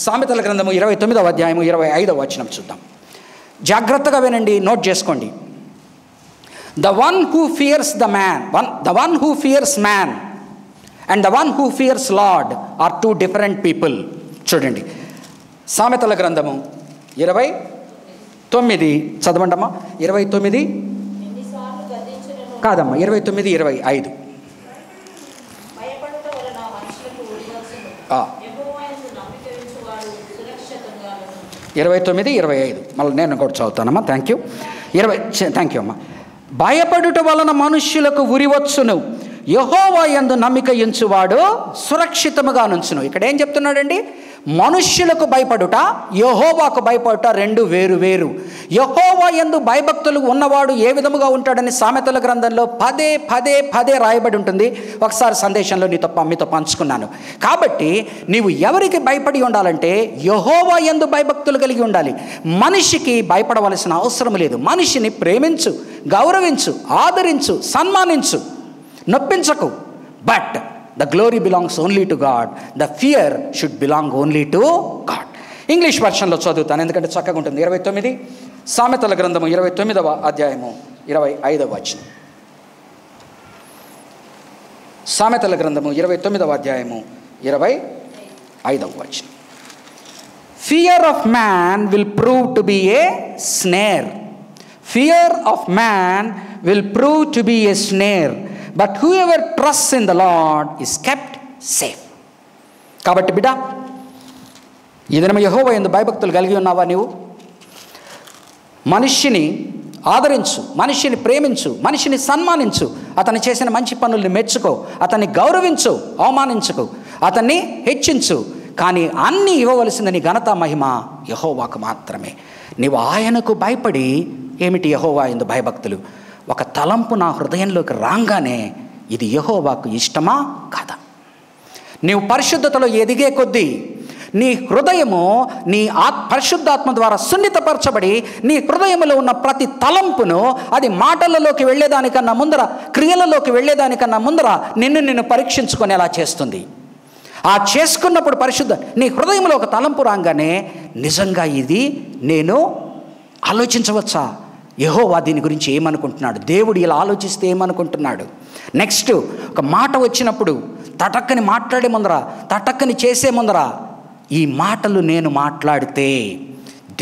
సామెతల గ్రంథము 29వ అధ్యాయము 25వ వచనం చూద్దాం. జాగ్రత్తగా వినండి, నోట్ చేసుకోండి. The one who fears man and the one who fears Lord are 2 different people. చూడండి, సామెతల గ్రంథము 29 చదవండమ్మా. 29 కాదమ్మా, 29, 25. 29, 25 మళ్ళీ నేను కూడా చదువుతానమ్మా. Thank you. థ్యాంక్ యూ అమ్మా. భయపడుట వలన మనుష్యులకు ఉరివచ్చును, యెహోవా యందు నమ్మిక ఉంచువాడు సురక్షితముగా నుంచును. ఇక్కడ ఏం చెప్తున్నాడండి? మనుష్యులకు భయపడుట, యెహోవాకు భయపడుట 2 వేరు వేరు. యెహోవా యందు భయభక్తులు ఉన్నవాడు ఏ విధముగా ఉంటాడని సామెతల గ్రంథంలో పదే రాయబడి ఉంటుంది. ఒకసారి సందేశంలో మీతో పంచుకున్నాను. కాబట్టి నీవు ఎవరికి భయపడి ఉండాలంటే యెహోవా యందు భయభక్తులు కలిగి ఉండాలి. మనిషికి భయపడవలసిన అవసరం లేదు. మనిషిని ప్రేమించు, గౌరవించు, ఆదరించు, సన్మానించు, నొప్పించకు. But the glory belongs only to God. The fear should belong only to God. English వర్షన్లో చదువుతాను ఎందుకంటే చక్కగా ఉంటుంది. 29 సామెతల గ్రంథము 29వ అధ్యాయము 25వ వచనం. సామెతల గ్రంథము 29వ అధ్యాయము 25వ వచనం. Fear of man will prove to be a snare. Fear of man will prove to be a snare. But whoever trusts in the Lord is kept safe. కాబట్టి బిడ్డ, ఈ దినం యెహోవా యందు భయభక్తులు కలిగి ఉన్నావా? నీవు మనిషిని ఆదరించు, మనిషిని ప్రేమించు, మనిషిని సన్మానించు, అతను చేసిన మంచి పనుల్ని మెచ్చుకో, అతన్ని గౌరవించు, అవమానించుకో, అతన్ని హెచ్చించు. కానీ అన్నీ ఇవ్వవలసిన నీ ఘనత మహిమ యెహోవాకు మాత్రమే. నీవు ఆయనకు భయపడి, ఏమిటి యెహోవా యందు భయభక్తులు? ఒక తలంపు నా హృదయంలోకి రాగానే ఇది యెహోవాకు ఇష్టమా కాదా? నీవు పరిశుద్ధతలో ఎదిగే కొద్దీ నీ హృదయము నీ పరిశుద్ధాత్మ ద్వారా సున్నితపరచబడి నీ హృదయంలో ఉన్న ప్రతి తలంపును అది మాటలలోకి వెళ్ళేదానికన్నా ముందర, క్రియలలోకి వెళ్ళేదానికన్నా ముందర నిన్ను పరీక్షించుకునేలా చేస్తుంది. ఆ చేసుకున్నప్పుడు నీ హృదయంలో ఒక తలంపు రాగానే నిజంగా ఇది నేను ఆలోచించవచ్చా? యెహోవా దీని గురించి ఏమనుకుంటున్నాడు? దేవుడు ఇలా ఆలోచిస్తే ఏమనుకుంటున్నాడు? నెక్స్ట్ ఒక మాట వచ్చినప్పుడు తటక్కని మాట్లాడే ముందర, తటక్కని చేసే ముందర ఈ మాటలు నేను మాట్లాడితే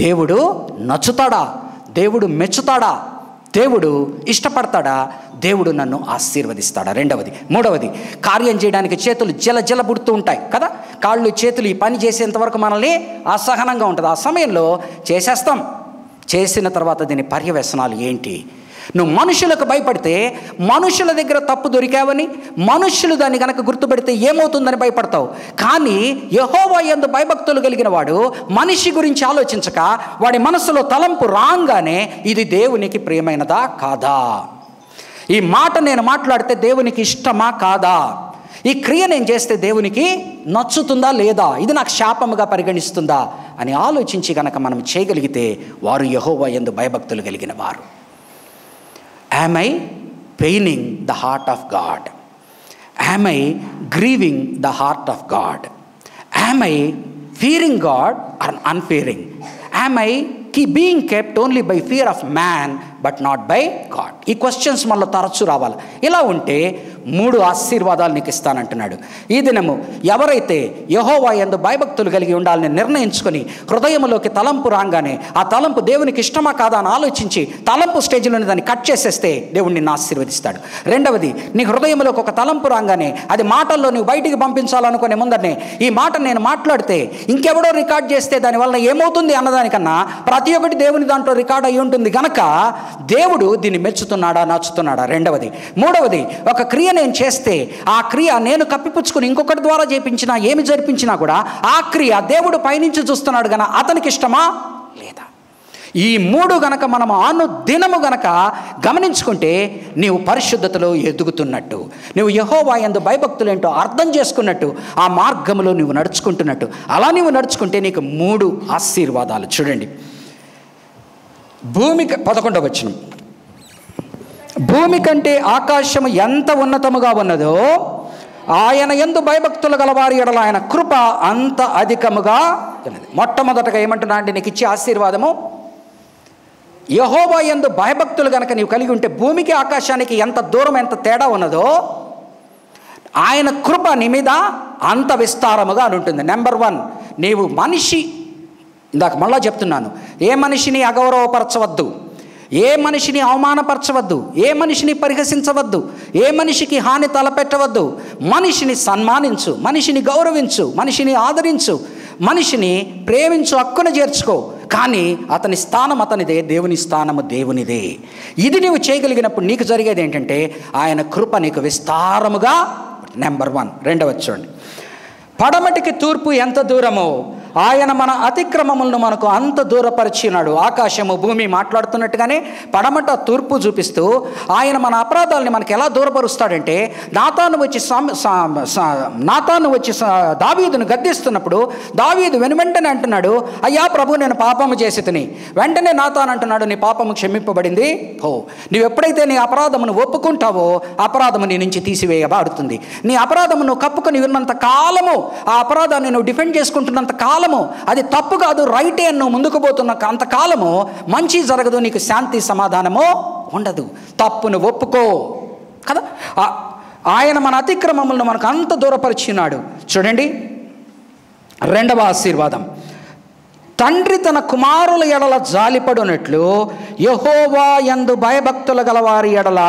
దేవుడు నచ్చుతాడా? దేవుడు మెచ్చుతాడా? దేవుడు ఇష్టపడతాడా? దేవుడు నన్ను ఆశీర్వదిస్తాడా? మూడవది కార్యం చేయడానికి చేతులు జల పుడుతూ ఉంటాయి కదా. కాళ్ళు చేతులు ఈ పని చేసేంతవరకు మనల్ని అసహనంగా ఉంటుంది. ఆ సమయంలో చేసేస్తాం. చేసిన తర్వాత దీని పర్యవసనాలు ఏంటి? నువ్వు మనుషులకు భయపడితే మనుషుల దగ్గర తప్పు దొరికావని, మనుషులు దాన్ని కనుక గుర్తుపెడితే ఏమవుతుందని భయపడతావు. కానీ యెహోవా యందు భయభక్తులు కలిగిన వాడు మనిషి గురించి ఆలోచించక వాడి మనసులో తలంపు రాగానే ఇది దేవునికి ప్రియమైనదా కాదా? ఈ మాట నేను మాట్లాడితే దేవునికి ఇష్టమా కాదా? ఈ క్రియ నేను చేస్తే దేవునికి నచ్చుతుందా లేదా? ఇది నాకు శాపముగా పరిగణిస్తుందా అని ఆలోచించి కనుక మనం చేయగలిగితే వారు యెహోవా యందు భయభక్తులు కలిగిన వారు. Am I paining the heart of God? Am I grieving the heart of God? Am I fearing God or unfearing? Am I being kept only by fear of man but not by God? ఈ questions మనలో తరచు రావాలి. ఇలా ఉంటే 3 ఆశీర్వాదాలు నీకు ఇస్తానంటున్నాడు. ఈ దినము ఎవరైతే యెహోవా యందు భయభక్తులు కలిగి ఉండాలని నిర్ణయించుకొని హృదయంలోకి తలంపు రాగానే ఆ తలంపు దేవునికి ఇష్టమా కాదా అని ఆలోచించి తలంపు స్టేజ్లోనే దాన్ని కట్ చేసేస్తే దేవుడు నిన్ను ఆశీర్వదిస్తాడు. రెండవది, నీ హృదయంలోకి ఒక తలంపు రాగానే అది మాటల్లో నువ్వు బయటికి పంపించాలనుకునే ముందరనే ఈ మాట నేను మాట్లాడితే ఇంకెవడో రికార్డ్ చేస్తే దానివల్ల ఏమవుతుంది అన్నదానికన్నా ప్రతి ఒక్కటి దేవుని దాంట్లో రికార్డ్ అయి ఉంటుంది గనక దేవుడు దీన్ని మెచ్చుతున్నాడా నచ్చుతున్నాడా. రెండవది. మూడవది, ఒక క్రియ నేను చేస్తే ఆ క్రియ నేను కప్పిపుచ్చుకుని ఇంకొకటి ద్వారా చేపించినా ఏమి జరిపించినా కూడా ఆ క్రియ దేవుడు పైనుంచి చూస్తున్నాడు గన అతనికి ఇష్టమా లేదా. ఈ 3 గనక మనం అనుదినము గనక గమనించుకుంటే నీవు పరిశుద్ధతలో ఎదుగుతున్నట్టు, నువ్వు యెహోవా యందు భయభక్తులు ఏంటో అర్థం చేసుకున్నట్టు, ఆ మార్గంలో నువ్వు నడుచుకుంటున్నట్టు. అలా నువ్వు నడుచుకుంటే నీకు 3 ఆశీర్వాదాలు. చూడండి, భూమి 11వ వచనం, భూమి కంటే ఆకాశము ఎంత ఉన్నతముగా ఉన్నదో ఆయన యందు భయభక్తులు గలవారి ఎడల ఆయన కృప అంత అధికముగా ఉన్నది. మొట్టమొదటగా ఏమంటున్నా అంటే నీకు ఇచ్చే ఆశీర్వాదము, యెహోవా యందు భయభక్తులు కనుక నీవు కలిగి ఉంటే భూమికి ఆకాశానికి ఎంత దూరం ఎంత తేడా ఉన్నదో ఆయన కృప నీ మీద అంత విస్తారముగా అని ఉంటుంది. నెంబర్ 1, నీవు మనిషి, ఇందాక మళ్ళా చెప్తున్నాను, ఏ మనిషిని అగౌరవపరచవద్దు, ఏ మనిషిని అవమానపరచవద్దు, ఏ మనిషిని పరిహసించవద్దు, ఏ మనిషికి హాని తలపెట్టవద్దు. మనిషిని సన్మానించు, మనిషిని గౌరవించు, మనిషిని ఆదరించు, మనిషిని ప్రేమించు, హక్కున చేర్చుకో. కానీ అతని స్థానం అతనిదే, దేవుని స్థానము దేవునిదే. ఇది నీవు చేయగలిగినప్పుడు నీకు జరిగేది ఏంటంటే ఆయన కృప నీకు విస్తారముగా. నెంబర్ 1. రెండవది చూడండి, పడమటికి తూర్పు ఎంత దూరమో ఆయన మన అతిక్రమములను మనకు అంత దూరపరిచినాడు. ఆకాశము భూమి మాట్లాడుతున్నట్టుగానే పడమట తూర్పు చూపిస్తూ ఆయన మన అపరాధాలని మనకి ఎలా దూరపరుస్తాడంటే, నాతాను వచ్చి దావీదును గద్దిస్తున్నప్పుడు దావీదు వెనువెంటనే అంటున్నాడు, అయ్యా ప్రభు నేను పాపము చేసి తిని. వెంటనే నాతాను అంటున్నాడు, నీ పాపము క్షమింపబడింది పో. నువ్వు ఎప్పుడైతే నీ అపరాధమును ఒప్పుకుంటావో అపరాధము నీ నుంచి తీసివేయబడుతుంది. నీ అపరాధమును కప్పుకొని ఉన్నంత కాలము, ఆ అపరాధాన్ని నువ్వు డిఫెండ్ చేసుకుంటున్నంత కాలము అది తప్పు కాదు, రైటే అని నువ్వు ముందుకు పోతున్న అంతకాలము మంచి జరగదు, నీకు శాంతి సమాధానము ఉండదు. తప్పును ఒప్పుకో కదా. ఆయన మన అతిక్రమములను మనకు అంత దూరపరిచినాడు. చూడండి, రెండవ ఆశీర్వాదం, తండ్రి తన కుమారుల ఎడల జాలిపడునట్లు యెహోవా యందు భయభక్తులు గలవారి ఎడల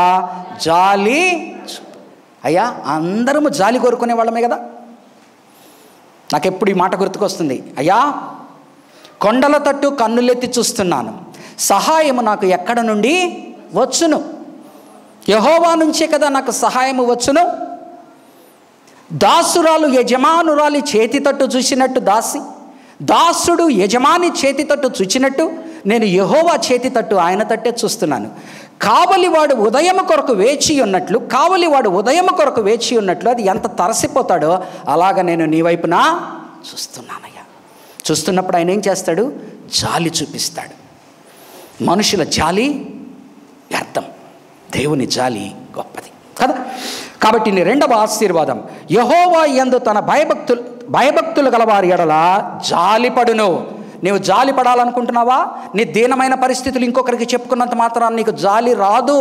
జాలి. అయ్యా, అందరము జాలి కోరుకునే వాళ్ళమే కదా. నాకు ఎప్పుడు ఈ మాట గుర్తుకొస్తుంది, అయ్యా కొండల తట్టు కన్నులెత్తి చూస్తున్నాను, సహాయము నాకు ఎక్కడ నుండి వచ్చును? యెహోవా నుంచే కదా నాకు సహాయము వచ్చును. దాసురాలు యజమానురాలి చేతి తట్టు చూసినట్టు దాసుడు యజమాని చేతి తట్టు చూచినట్టు నేను యెహోవా చేతి తట్టు, ఆయన తట్టే చూస్తున్నాను. కావలివాడు ఉదయము కొరకు వేచి ఉన్నట్లు అది ఎంత తరసిపోతాడో అలాగ నేను నీ వైపున చూస్తున్నానయ్యా. చూస్తున్నప్పుడు ఆయన ఏం చేస్తాడు? జాలి చూపిస్తాడు. మనుషుల జాలి వ్యర్థం, దేవుని జాలి గొప్పది కదా. కాబట్టి నీ రెండవ ఆశీర్వాదం, యెహోవా యందు తన భయభక్తులు గలవారి ఎడల జాలిపడును. నీవు జాలి పడాలనుకుంటున్నావా? నీ దీనమైన పరిస్థితులు ఇంకొకరికి చెప్పుకున్నంత మాత్రాన్ని నీకు జాలి రాదు.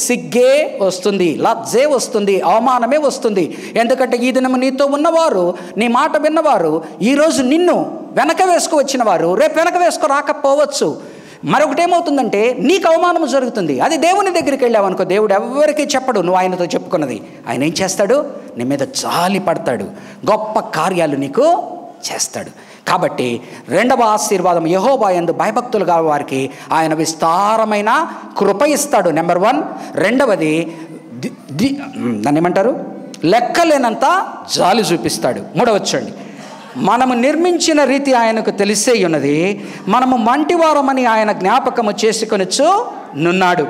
సిగ్గే వస్తుంది, లజ్జే వస్తుంది, అవమానమే వస్తుంది. ఎందుకంటే ఈ దినము నీతో ఉన్నవారు, నీ మాట విన్నవారు, ఈరోజు నిన్ను వెనక వేసుకు వచ్చిన వారు రేపు వెనక వేసుకు రాకపోవచ్చు. మరొకటి ఏమవుతుందంటే నీకు అవమానం జరుగుతుంది. అది దేవుని దగ్గరికి వెళ్ళావనుకో, దేవుడు ఎవరికీ చెప్పడు నువ్వు ఆయనతో చెప్పుకున్నది. ఆయన ఏం చేస్తాడు? నీ మీద జాలి పడతాడు, గొప్ప కార్యాలు నీకు చేస్తాడు. కాబట్టి రెండవ ఆశీర్వాదం, యెహోవా యందు భయభక్తులు గల వారికి ఆయన విస్తారమైన కృప ఇస్తాడు. నెంబర్ 1. రెండవది, దాన్ని ఏమంటారు? లెక్కలేనంత జాలి చూపిస్తాడు. మూడవది చూడండి, మనము నిర్మించిన రీతి ఆయనకు తెలిసే ఉన్నది, మనము మంటివారమని ఆయన జ్ఞాపకము చేసుకొనొచ్చు నున్నాడు.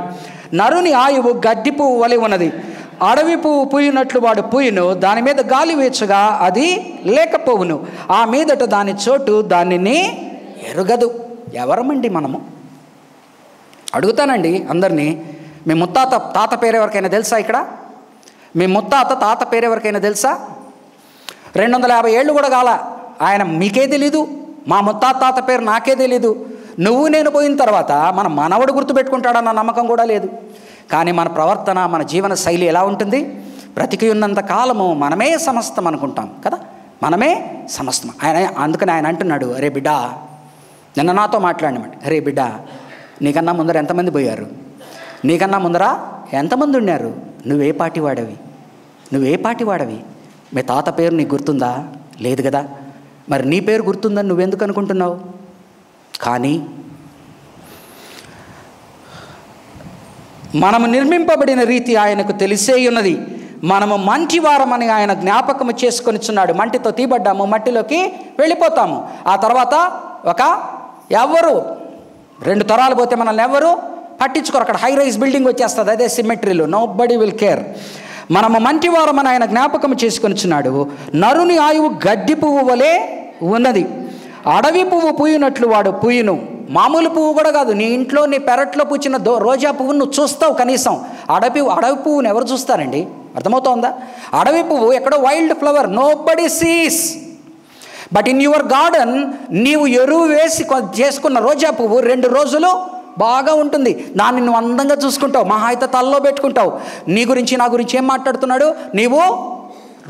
నరుని ఆయువు గడ్డి పువ్వు వలె ఉన్నది, అడవి పువ్వు పూయినట్లు వాడు పూయును, దాని మీద గాలి వేచగా అది లేకపోవును, ఆ మీదట దాని చోటు దానిని ఎరుగదు. ఎవరమండి మనము? అడుగుతానండి అందరినీ, మీ తాత పేరు ఎవరికైనా తెలుసా? ఇక్కడ మీ తాత పేరు ఎవరికైనా తెలుసా? 250 ఏళ్ళు కూడా కాల, ఆయన మీకే తెలీదు, మా తాత పేరు నాకే తెలీదు. నువ్వు నేను పోయిన తర్వాత మన మనవడు గుర్తుపెట్టుకుంటాడన్న నమ్మకం కూడా లేదు. కానీ మన ప్రవర్తన, మన జీవన శైలి ఎలా ఉంటుంది? బ్రతికి ఉన్నంత కాలము మనమే సమస్తం అనుకుంటాం కదా, మనమే సమస్తం. అందుకని ఆయన అంటున్నాడు, అరే బిడ్డా, నిన్న నాతో మాట్లాడినమాట, అరే బిడ్డా, నీకన్నా ముందర ఎంతమంది పోయారు, నీకన్నా ముందర ఎంతమంది ఉన్నారు, నువ్వే పాటి వాడవి. మీ తాత పేరు నీకు గుర్తుందా? లేదు కదా. మరి నీ పేరు గుర్తుందని నువ్వెందుకు అనుకుంటున్నావు? కానీ మనము నిర్మింపబడిన రీతి ఆయనకు తెలిసే ఉన్నది. మనము మంటివారమని ఆయన జ్ఞాపకము చేసుకొనిచున్నాడు. మంటితో తీయబడ్డాము, మట్టిలోకి వెళ్ళిపోతాము. ఆ తర్వాత ఎవరు 2 తరాలు పోతే మనల్ని ఎవరు పట్టించుకోరు. అక్కడ హై రైజ్ బిల్డింగ్ వచ్చేస్తుంది, అదే సిమెట్రీలో, నోబడీ విల్ కేర్. మనము మంటివారమని ఆయన జ్ఞాపకం చేసుకొనిచున్నాడు. నరుని ఆయువు గడ్డి పువ్వు వలె ఉన్నది, అడవి పువ్వు పూయినట్లు వాడు పూయును. మామూలు పువ్వు కూడా కాదు, నీ ఇంట్లో నీ పెరట్లో పూచిన రోజా పువ్వును నువ్వు చూస్తావు కనీసం. అడవి పువ్వును ఎవరు చూస్తారండి? అర్థమవుతోందా? అడవి పువ్వు ఎక్కడో wild flower, nobody sees. But in your garden నీవు ఎరువు వేసి చేసుకున్న రోజా పువ్వు 2 రోజులు బాగా ఉంటుంది. దాన్ని నువ్వు అందంగా చూసుకుంటావు, మహా అయితే తలలో పెట్టుకుంటావు. నీ గురించి నా గురించి ఏం మాట్లాడుతున్నాడు? నీవు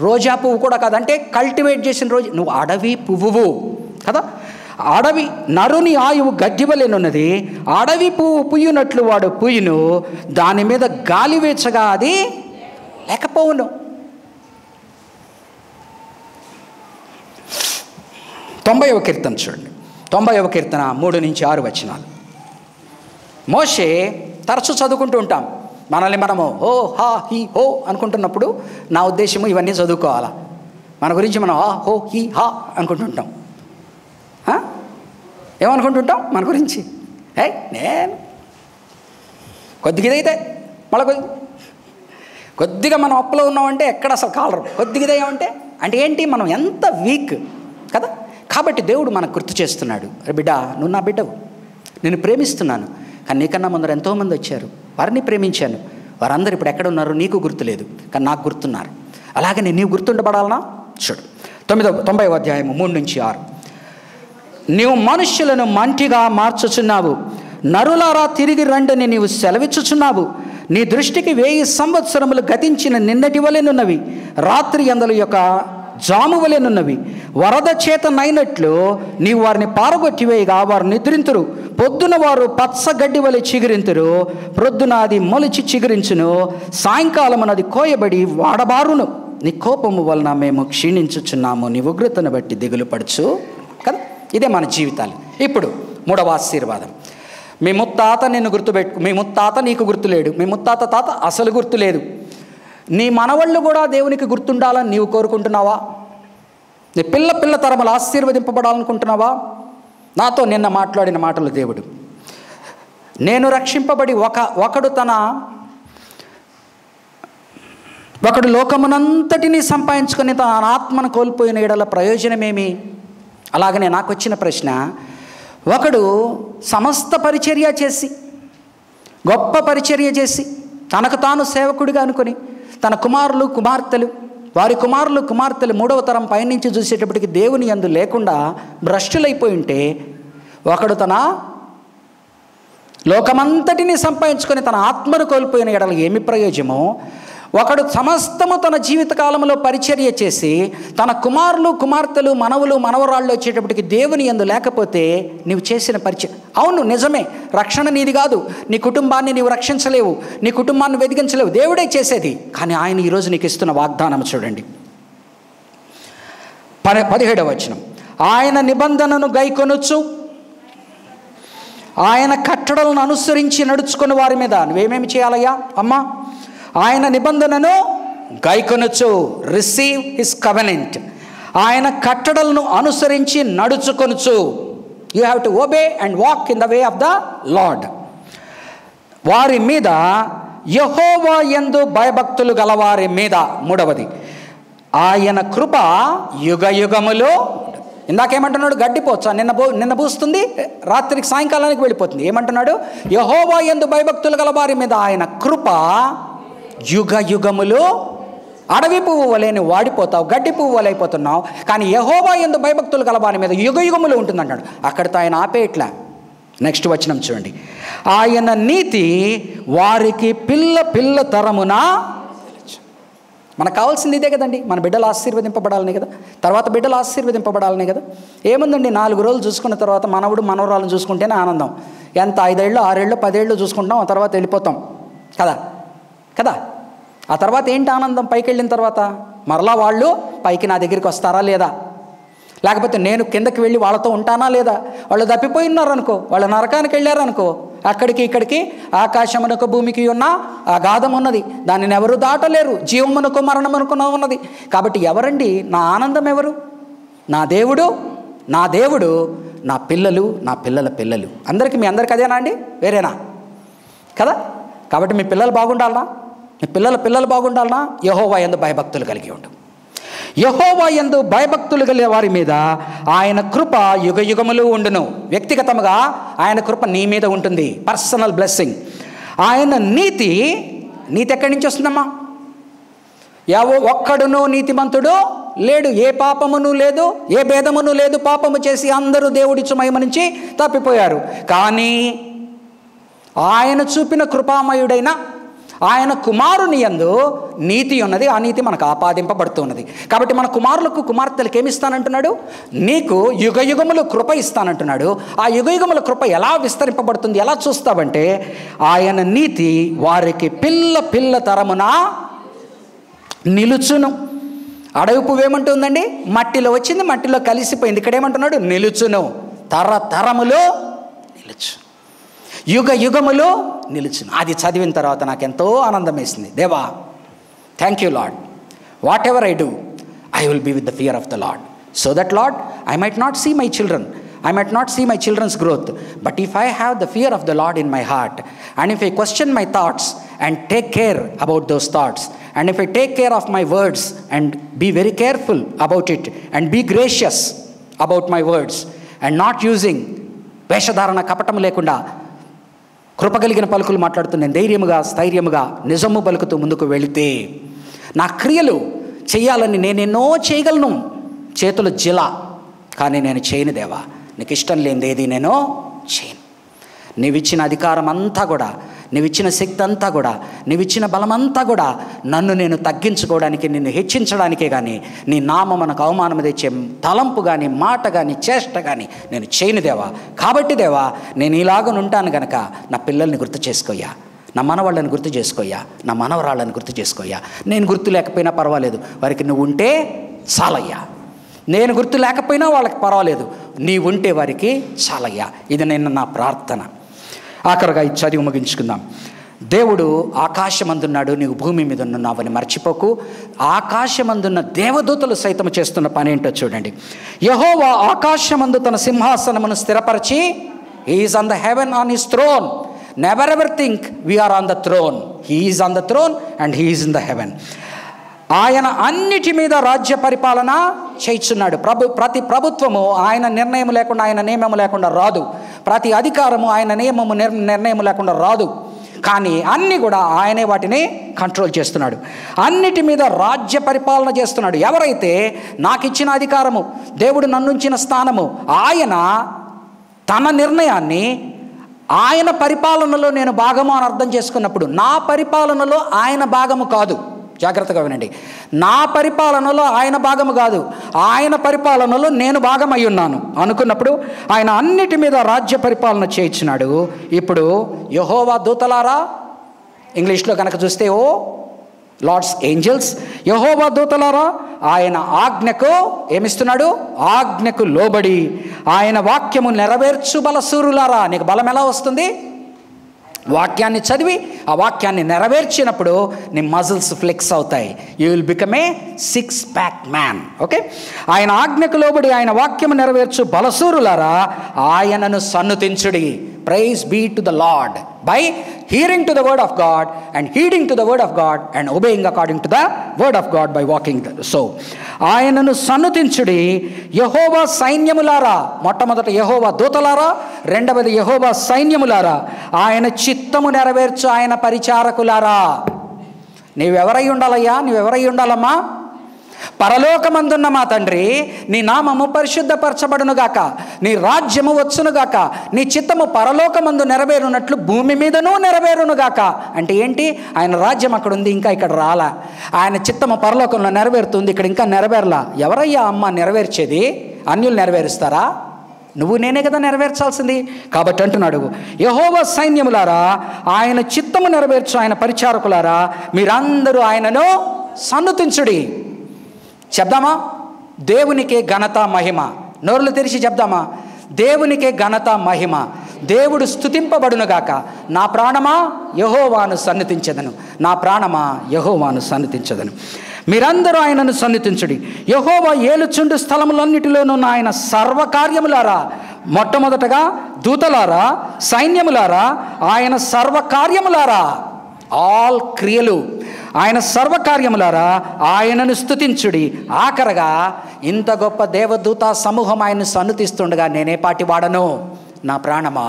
రోజా పువ్వు కూడా కాదు, అంటే కల్టివేట్ చేసిన రోజు నువ్వు అడవి పువ్వు కదా. అడవి నరుని ఆయువు గడ్డివలెనున్నది, అడవి పువ్వు పుయ్యునట్లు వాడు పుయ్యును, దాని మీద గాలి వేచగా అది లేకపోవును. 90వ కీర్తన చూడండి, 90వ కీర్తన 3-6 వచనాలు. మోషే తరచూ చదువుకుంటూ ఉంటాం. మనల్ని మనము హో హా హీ హో అనుకుంటున్నప్పుడు నా ఉద్దేశము ఇవన్నీ చదువుకోవాలా. మన గురించి మనం హా హో హీ హా అనుకుంటుంటాం. ఏమనుకుంటుంటాం మన గురించి? నేను కొద్దిగా ఇదైతే మళ్ళీ కొద్దిగా మనం అప్పులో ఉన్నామంటే ఎక్కడ అసలు కాలరు. కొద్దిగా ఇదేమంటే అంటే ఏంటి? మనం ఎంత వీక్ కదా. కాబట్టి దేవుడు మనకు గుర్తు చేస్తున్నాడు, బిడ్డ నువ్వు నా బిడ్డవు, నేను ప్రేమిస్తున్నాను. కానీ నీకన్నా ముందర ఎంతోమంది వచ్చారు, వారిని ప్రేమించాను. వారందరూ ఇప్పుడు ఎక్కడ ఉన్నారు నీకు గుర్తులేదు, కానీ నాకు గుర్తున్నారు. అలాగనే నీవు గుర్తుండబడాలనా? చూడు 90వ అధ్యాయము 3-6. నీవు మనుష్యులను మంటిగా మార్చుచున్నావు, నరులారా తిరిగి రండని నీవు సెలవిచ్చుచున్నావు. నీ దృష్టికి 1000 సంవత్సరములు గతించిన నిన్నటి వలెనున్నవి, రాత్రి ఎందల యొక్క జాము వలెనున్నవి. వరద చేత నైనట్లు నీవు వారిని పారగొట్టివేయగా వారు నిద్రింతురు. పొద్దున వారు పచ్చగడ్డి వలె చిగురింతురు, ప్రొద్దున అది మొలిచి చిగురించును, సాయంకాలమున అది కోయబడి వాడబారును. నీ కోపము వలన మేము క్షీణించుచున్నాము, నీ ఉగ్రతను బట్టి దిగులు పడుచు కదా. ఇదే మన జీవితాలు. ఇప్పుడు 3వ ఆశీర్వాదం. మీ ముత్తాత నిన్ను మీ ముత్తాత నీకు గుర్తులేడు, మీ ముత్తాత తాత అసలు గుర్తులేదు. నీ మనవళ్ళు కూడా దేవునికి గుర్తుండాలని నీవు కోరుకుంటున్నావా? నీ పిల్ల తరములు ఆశీర్వదింపబడాలనుకుంటున్నావా? నాతో నిన్న మాట్లాడిన మాటలు దేవుడు, నేను రక్షింపబడి ఒకడు లోకమునంతటినీ సంపాదించుకొని తన ఆత్మను కోల్పోయిన ఎడల ప్రయోజనమేమి? అలాగనే నాకు వచ్చిన ప్రశ్న, ఒకడు సమస్త పరిచర్య చేసి, గొప్ప పరిచర్య చేసి, తనకు తాను సేవకుడిగా అనుకొని తన కుమారులు కుమార్తెలు 3వ తరం పైనుంచి చూసేటప్పటికి దేవుని యందు లేకుండా భ్రష్టులైపోయి ఉంటే, ఒకడు తన లోకమంతటిని సంపాదించుకొని తన ఆత్మను కోల్పోయిన ఎడల ఏమి ప్రయోజనమో, ఒకడు సమస్తము తన జీవితకాలంలో పరిచర్య చేసి తన కుమారులు కుమార్తెలు మనవులు మనవరాళ్ళు వచ్చేటప్పటికి దేవుని యందు లేకపోతే నీవు చేసిన పరిచయం. అవును నిజమే, రక్షణ నీది కాదు, నీ కుటుంబాన్ని నీవు రక్షించలేవు, నీ కుటుంబాన్ని వెదిగించలేవు, దేవుడే చేసేది. కానీ ఆయన ఈరోజు నీకు ఇస్తున్న వాగ్దానం చూడండి, 17వ వచనం. ఆయన నిబంధనను గైకొనుచు ఆయన కట్టడలను అనుసరించి నడుచుకుని వారి మీద నువ్వేమేమి చేయాలయ్యా అమ్మా? ఆయన నిబంధనను గైకొనుచు, రిసీవ్ హిస్ కవెనెంట్. ఆయన కట్టడలను అనుసరించి నడుచుకొనుచు, you have to obey and walk in the way of the Lord. వారి మీద యెహోవా యందు భయభక్తులు గలవారి మీద. 3వది, ఆయన కృప యుగ యుగములో. ఇందాకేమంటున్నాడు? గడ్డిపోచ్చా నిన్న పూస్తుంది, రాత్రికి సాయంకాలానికి వెళ్ళిపోతుంది. ఏమంటున్నాడు? యెహోవా యందు భయభక్తులు గలవారి మీద ఆయన కృప యుగ యుగములు. అడవి పువ్వు వలె నువ్వు వాడిపోతావు, గడ్డి పువ్వు వలె అయిపోతున్నావు, కానీ యెహోవా యందు భయభక్తులు గలవారి మీద యుగ యుగములు ఉంటుందంటాడు. అక్కడితో ఆయన ఆపేట్లా. నెక్స్ట్ వచనం చూడండి. ఆయన నీతి వారికి పిల్ల తరమున. మనకు కావాల్సింది ఇదే కదండి. మన బిడ్డలు ఆశీర్వదింపబడాలని కదా, తర్వాత బిడ్డలు ఆశీర్వదింపబడాలని కదా. ఏముందండి, 4 రోజులు చూసుకున్న తర్వాత మనవడు మనవరాలను చూసుకుంటేనే ఆనందం. ఎంత 5 ఏళ్ళు 6 ఏళ్ళు 10 ఏళ్ళు చూసుకుంటాం, ఆ తర్వాత వెళ్ళిపోతాం కదా కదా. ఆ తర్వాత ఏంటి ఆనందం? పైకి వెళ్ళిన తర్వాత మరలా వాళ్ళు పైకి నా దగ్గరికి వస్తారా లేదా, లేకపోతే నేను కిందకి వెళ్ళి వాళ్ళతో ఉంటానా లేదా. వాళ్ళు తప్పిపోయినారనుకో, వాళ్ళు నరకానికి వెళ్ళారనుకో, అక్కడికి ఇక్కడికి ఆకాశమునకు భూమికి ఉన్న అగాధం ఉన్నది, దానిని ఎవరు దాటలేరు. జీవమునకు మరణమునకు ఉన్నది. కాబట్టి ఎవరండి నా ఆనందం? ఎవరు? నా దేవుడు, నా దేవుడు, నా పిల్లలు, నా పిల్లల పిల్లలు. అందరికీ మీ అందరికీ అదేనా అండి? వేరేనా కదా? కాబట్టి మీ పిల్లలు బాగుండాలనా? మీ పిల్లలు బాగుండాలనా? యెహోవా యందు భయభక్తులు కలిగి ఉండు. యెహోవా యందు భయభక్తులు కలిగే వారి మీద ఆయన కృప యుగయుగములు ఉండును. వ్యక్తిగతంగా ఆయన కృప నీ మీద ఉంటుంది, పర్సనల్ బ్లెస్సింగ్. ఆయన నీతి ఎక్కడి నుంచి వస్తుందమ్మా? ఒక్కడును నీతిమంతుడు లేడు, ఏ పాపమును లేదు, ఏ భేదమును లేదు. పాపము చేసి అందరూ దేవుడి మహిమ నుంచి తప్పిపోయారు. కానీ ఆయన చూపిన కృపామయుడైన ఆయన కుమారుని యందు నీతి ఉన్నది. ఆ నీతి మనకు ఆపాదింపబడుతున్నది. కాబట్టి మన కుమారులకు కుమార్తెలకు ఏమిస్తానంటున్నాడు? నీకు యుగయుగములు కృప ఇస్తానంటున్నాడు. ఆ యుగయుగముల కృప ఎలా విస్తరింపబడుతుంది, ఎలా చూస్తావంటే, ఆయన నీతి వారికి పిల్ల పిల్ల తరమున నిలుచును. అడవి పువ్వు ఏమంటుందండి? మట్టిలో వచ్చింది, మట్టిలో కలిసిపోయింది. ఇక్కడ ఏమంటున్నాడు? నిలుచును, తరతరములో నిలుచు, యుగ యుగములో నిలుచును. అది చదివిన తర్వాత నాకు ఎంతో ఆనందం వేసింది. దేవా, thank you Lord. Whatever I do, I will be with the fear of the Lord. So that Lord, I might not see my children, I might not see my children's growth, but if I have the fear of the Lord in my heart, and if I question my thoughts and take care about those thoughts, and if I take care of my words and be very careful about it and be gracious about my words and not using వేషధారణ కపటం లేకుండా కృపగలిగిన పలుకులు మాట్లాడుతూ నేను ధైర్యముగా స్థైర్యముగా నిజము పలుకుతూ ముందుకు వెళితే నా క్రియలు చేయాలని నేనెన్నో చేయగలను. చేతులు జిల, కానీ నేను చేయను దేవా. నీకు ఇష్టం లేనిది ఏది నేను చేయను. నీవిచ్చిన అధికారం అంతా కూడా, నీవిచ్చిన శక్తి అంతా కూడా, నీవిచ్చిన బలమంతా కూడా నన్ను నేను తగ్గించుకోవడానికి, నిన్ను హెచ్చించడానికే కానీ నీ నామమునకు అవమానం తెచ్చే తలంపు కానీ, మాట కానీ, చేష్ట కానీ నేను చేయను దేవా. కాబట్టి దేవా, నేను ఇలాగనుంటాను గనక నా పిల్లల్ని గుర్తు చేసుకోయ్యా, నా మనవాళ్ళని గుర్తు చేసుకోయ్యా, నా మనవరాళ్ళని గుర్తు చేసుకోయ్యా. నేను గుర్తు లేకపోయినా పర్వాలేదు, వారికి నువ్వు ఉంటే చాలయ్యా. నేను గుర్తు లేకపోయినా వాళ్ళకి పర్వాలేదు, నీ ఉంటే వారికి చాలయ్యా. ఇది నేను నా ప్రార్థన. ఆఖరిగా ఇది చదివి ముగించుకుందాం. దేవుడు ఆకాశమందున్నాడు, నీవు భూమి మీద ఉన్నావని మర్చిపోకు. ఆకాశమందున్న దేవదూతలు సైతం చేస్తున్న పని ఏంటో చూడండి. యెహోవా ఆకాశమందు తన సింహాసనమును స్థిరపరిచి, he is on the heaven on his throne. Never ever think we're on the throne. He is on the throne and he is in the heaven. ఆయన అన్నిటి మీద రాజ్య పరిపాలన చేయుచున్నాడు. ప్రతి ప్రభుత్వము ఆయన నిర్ణయం లేకుండా, ఆయన నియమము లేకుండా రాదు. ప్రతి అధికారము ఆయన నియమము నిర్ణయం లేకుండా రాదు. కానీ అన్నీ కూడా ఆయనే వాటిని కంట్రోల్ చేస్తున్నాడు. అన్నిటి మీద రాజ్య పరిపాలన చేస్తున్నాడు. ఎవరైతే నాకు ఇచ్చిన అధికారము, దేవుడు నన్నుంచిన స్థానము, ఆయన తన నిర్ణయాన్ని ఆయన పరిపాలనలో నేను భాగము అని అర్థం చేసుకున్నప్పుడు, నా పరిపాలనలో ఆయన భాగము కాదు. జాగ్రత్తగా వినండి. నా పరిపాలనలో ఆయన భాగము కాదు, ఆయన పరిపాలనలో నేను భాగమై ఉన్నాను అనుకున్నప్పుడు ఆయన అన్నిటి మీద రాజ్య పరిపాలన చేయించినాడు. ఇప్పుడు యెహోవా దూతలారా, ఇంగ్లీష్లో కనుక చూస్తే ఓ లార్డ్స్ ఏంజల్స్, యెహోవా దూతలారా, ఆయన ఆజ్ఞకు ఏమిస్తున్నాడు? ఆజ్ఞకు లోబడి ఆయన వాక్యము నెరవేర్చు బలశూరులారా. నీకు బలం ఎలా వస్తుంది? వాక్యాన్ని చదివి ఆ వాక్యాన్ని నెరవేర్చినప్పుడు నీ మజిల్స్ ఫ్లెక్స్ అవుతాయి. You will become a 6-pack man. Okay. ఆయన ఆజ్ఞకు లోబడి ఆయన వాక్యము నెరవేర్చు బలశూరులారా, ఆయనను సన్నుతించుడి. Praise be to the Lord by hearing to the word of God and heeding to the word of God and obeying according to the word of God by walking so. ఆయనను సన్నుతించుడి యెహోవా సైన్యములారా. మొట్టమొదట యెహోవా దూతలారా, రెండవది యెహోవా సైన్యములారా, ఆయన చిత్తము నెరవేర్చు ఆయన పరిచారకులారా. నీవెవరై ఉండాలయ్యా? నీవెవరై ఉండాలమ్మా? పరలోకమందున్న మా తండ్రి, నీ నామము పరిశుద్ధపరచబడునుగాక, నీ రాజ్యము వచ్చునుగాక, నీ చిత్తము పరలోకమందు నెరవేరునట్లు భూమి మీదనూ నెరవేరునుగాక. అంటే ఏంటి? ఆయన రాజ్యం అక్కడ ఉంది, ఇంకా ఇక్కడ రాలా. ఆయన చిత్తము పరలోకంలో నెరవేరుతుంది, ఇక్కడ ఇంకా నెరవేరలా. ఎవరయ్యా అమ్మ నెరవేర్చేది? అన్యులు నెరవేరుస్తారా? నువ్వు నేనే కదా నెరవేర్చాల్సింది. కాబట్టి అంటున్నాడు, యెహోవా సైన్యములారా, ఆయన చిత్తము నెరవేర్చు ఆయన పరిచారకులారా, మీరందరూ ఆయనను సన్నుతించుడి. చెప్దామా? దేవునికే ఘనత మహిమ. నోరులు తెరిచి చెప్దామా? దేవునికే ఘనత మహిమ. దేవుడు స్తుతింపబడునుగాక. నా ప్రాణమా యెహోవాను సన్నుతించెదను, నా ప్రాణమా యెహోవాను సన్నుతించెదను. మీరందరూ ఆయనను సన్నుతించుడి. యెహోవా ఏలుచుండు స్థలములన్నిటిలోనున్న ఆయన సర్వకార్యములారా, మొట్టమొదటగా దూతలారా, సైన్యములారా, ఆయన సర్వకార్యములారా, ఆల్ క్రియలు, ఆయన సర్వకార్యములారా ఆయనను స్తుతించుడి. ఆఖరగా ఇంత గొప్ప దేవదూత సమూహం ఆయన్ను సన్నుతిస్తుండగా నేనే పాటి వాడను? నా ప్రాణమా,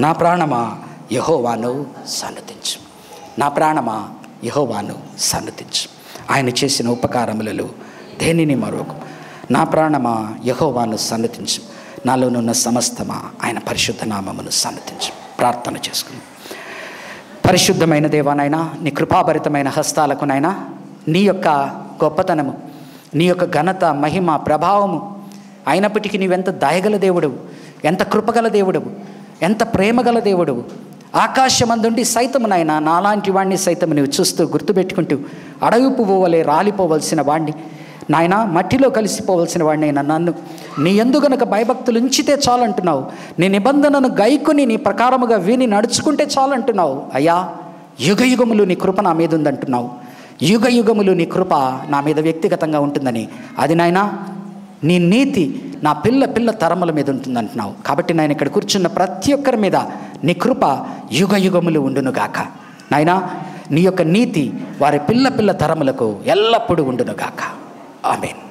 నా ప్రాణమా యెహోవాను సన్నుతించు, నా ప్రాణమా యెహోవాను సన్నుతించు. ఆయన చేసిన ఉపకారములలో దేనిని మరొక. నా ప్రాణమా యెహోవాను సన్నుతించు, నాలోనున్న సమస్తమా ఆయన పరిశుద్ధ నామమును సన్నుతించు. ప్రార్థన చేసుకుని, పరిశుద్ధమైన దేవానైనా, నీ కృపాభరితమైన హస్తాలకు నైనా, నీ యొక్క గొప్పతనము, నీ యొక్క ఘనత, మహిమ, ప్రభావము అయినప్పటికీ నీవెంత దయగల దేవుడవు, ఎంత కృపగల దేవుడవు, ఎంత ప్రేమగల దేవుడవు. ఆకాశమందుండి సైతము నాయన నాలాంటి వాడిని సైతం నువ్వు చూస్తూ గుర్తుపెట్టుకుంటూ, అడవి పువ్వు వలె రాలిపోవలసిన వాడిని నాయన, మట్టిలో కలిసిపోవలసిన వాడిని అయినా నన్ను నీ యందు గనుక భయభక్తులు ఉంచితే చాలంటున్నావు. నీ నిబంధనను గైకొని నీ ప్రకారముగా విని నడుచుకుంటే చాలంటున్నావు. అయ్యా, యుగ యుగములు నీ కృప నా మీద ఉందంటున్నావు. యుగ యుగములు నీ కృప నా మీద వ్యక్తిగతంగా ఉంటుందని, అది నాయన నీ నీతి నా పిల్ల తరముల మీద ఉంటుందంటున్నావు. కాబట్టి నాయన ఇక్కడ కూర్చున్న ప్రతి ఒక్కరి మీద నీ కృప యుగ యుగములు ఉండునుగాక. నాయనా, నీ యొక్క నీతి వారి పిల్ల తరములకు ఎల్లప్పుడూ ఉండునుగాక. ఆమేన్.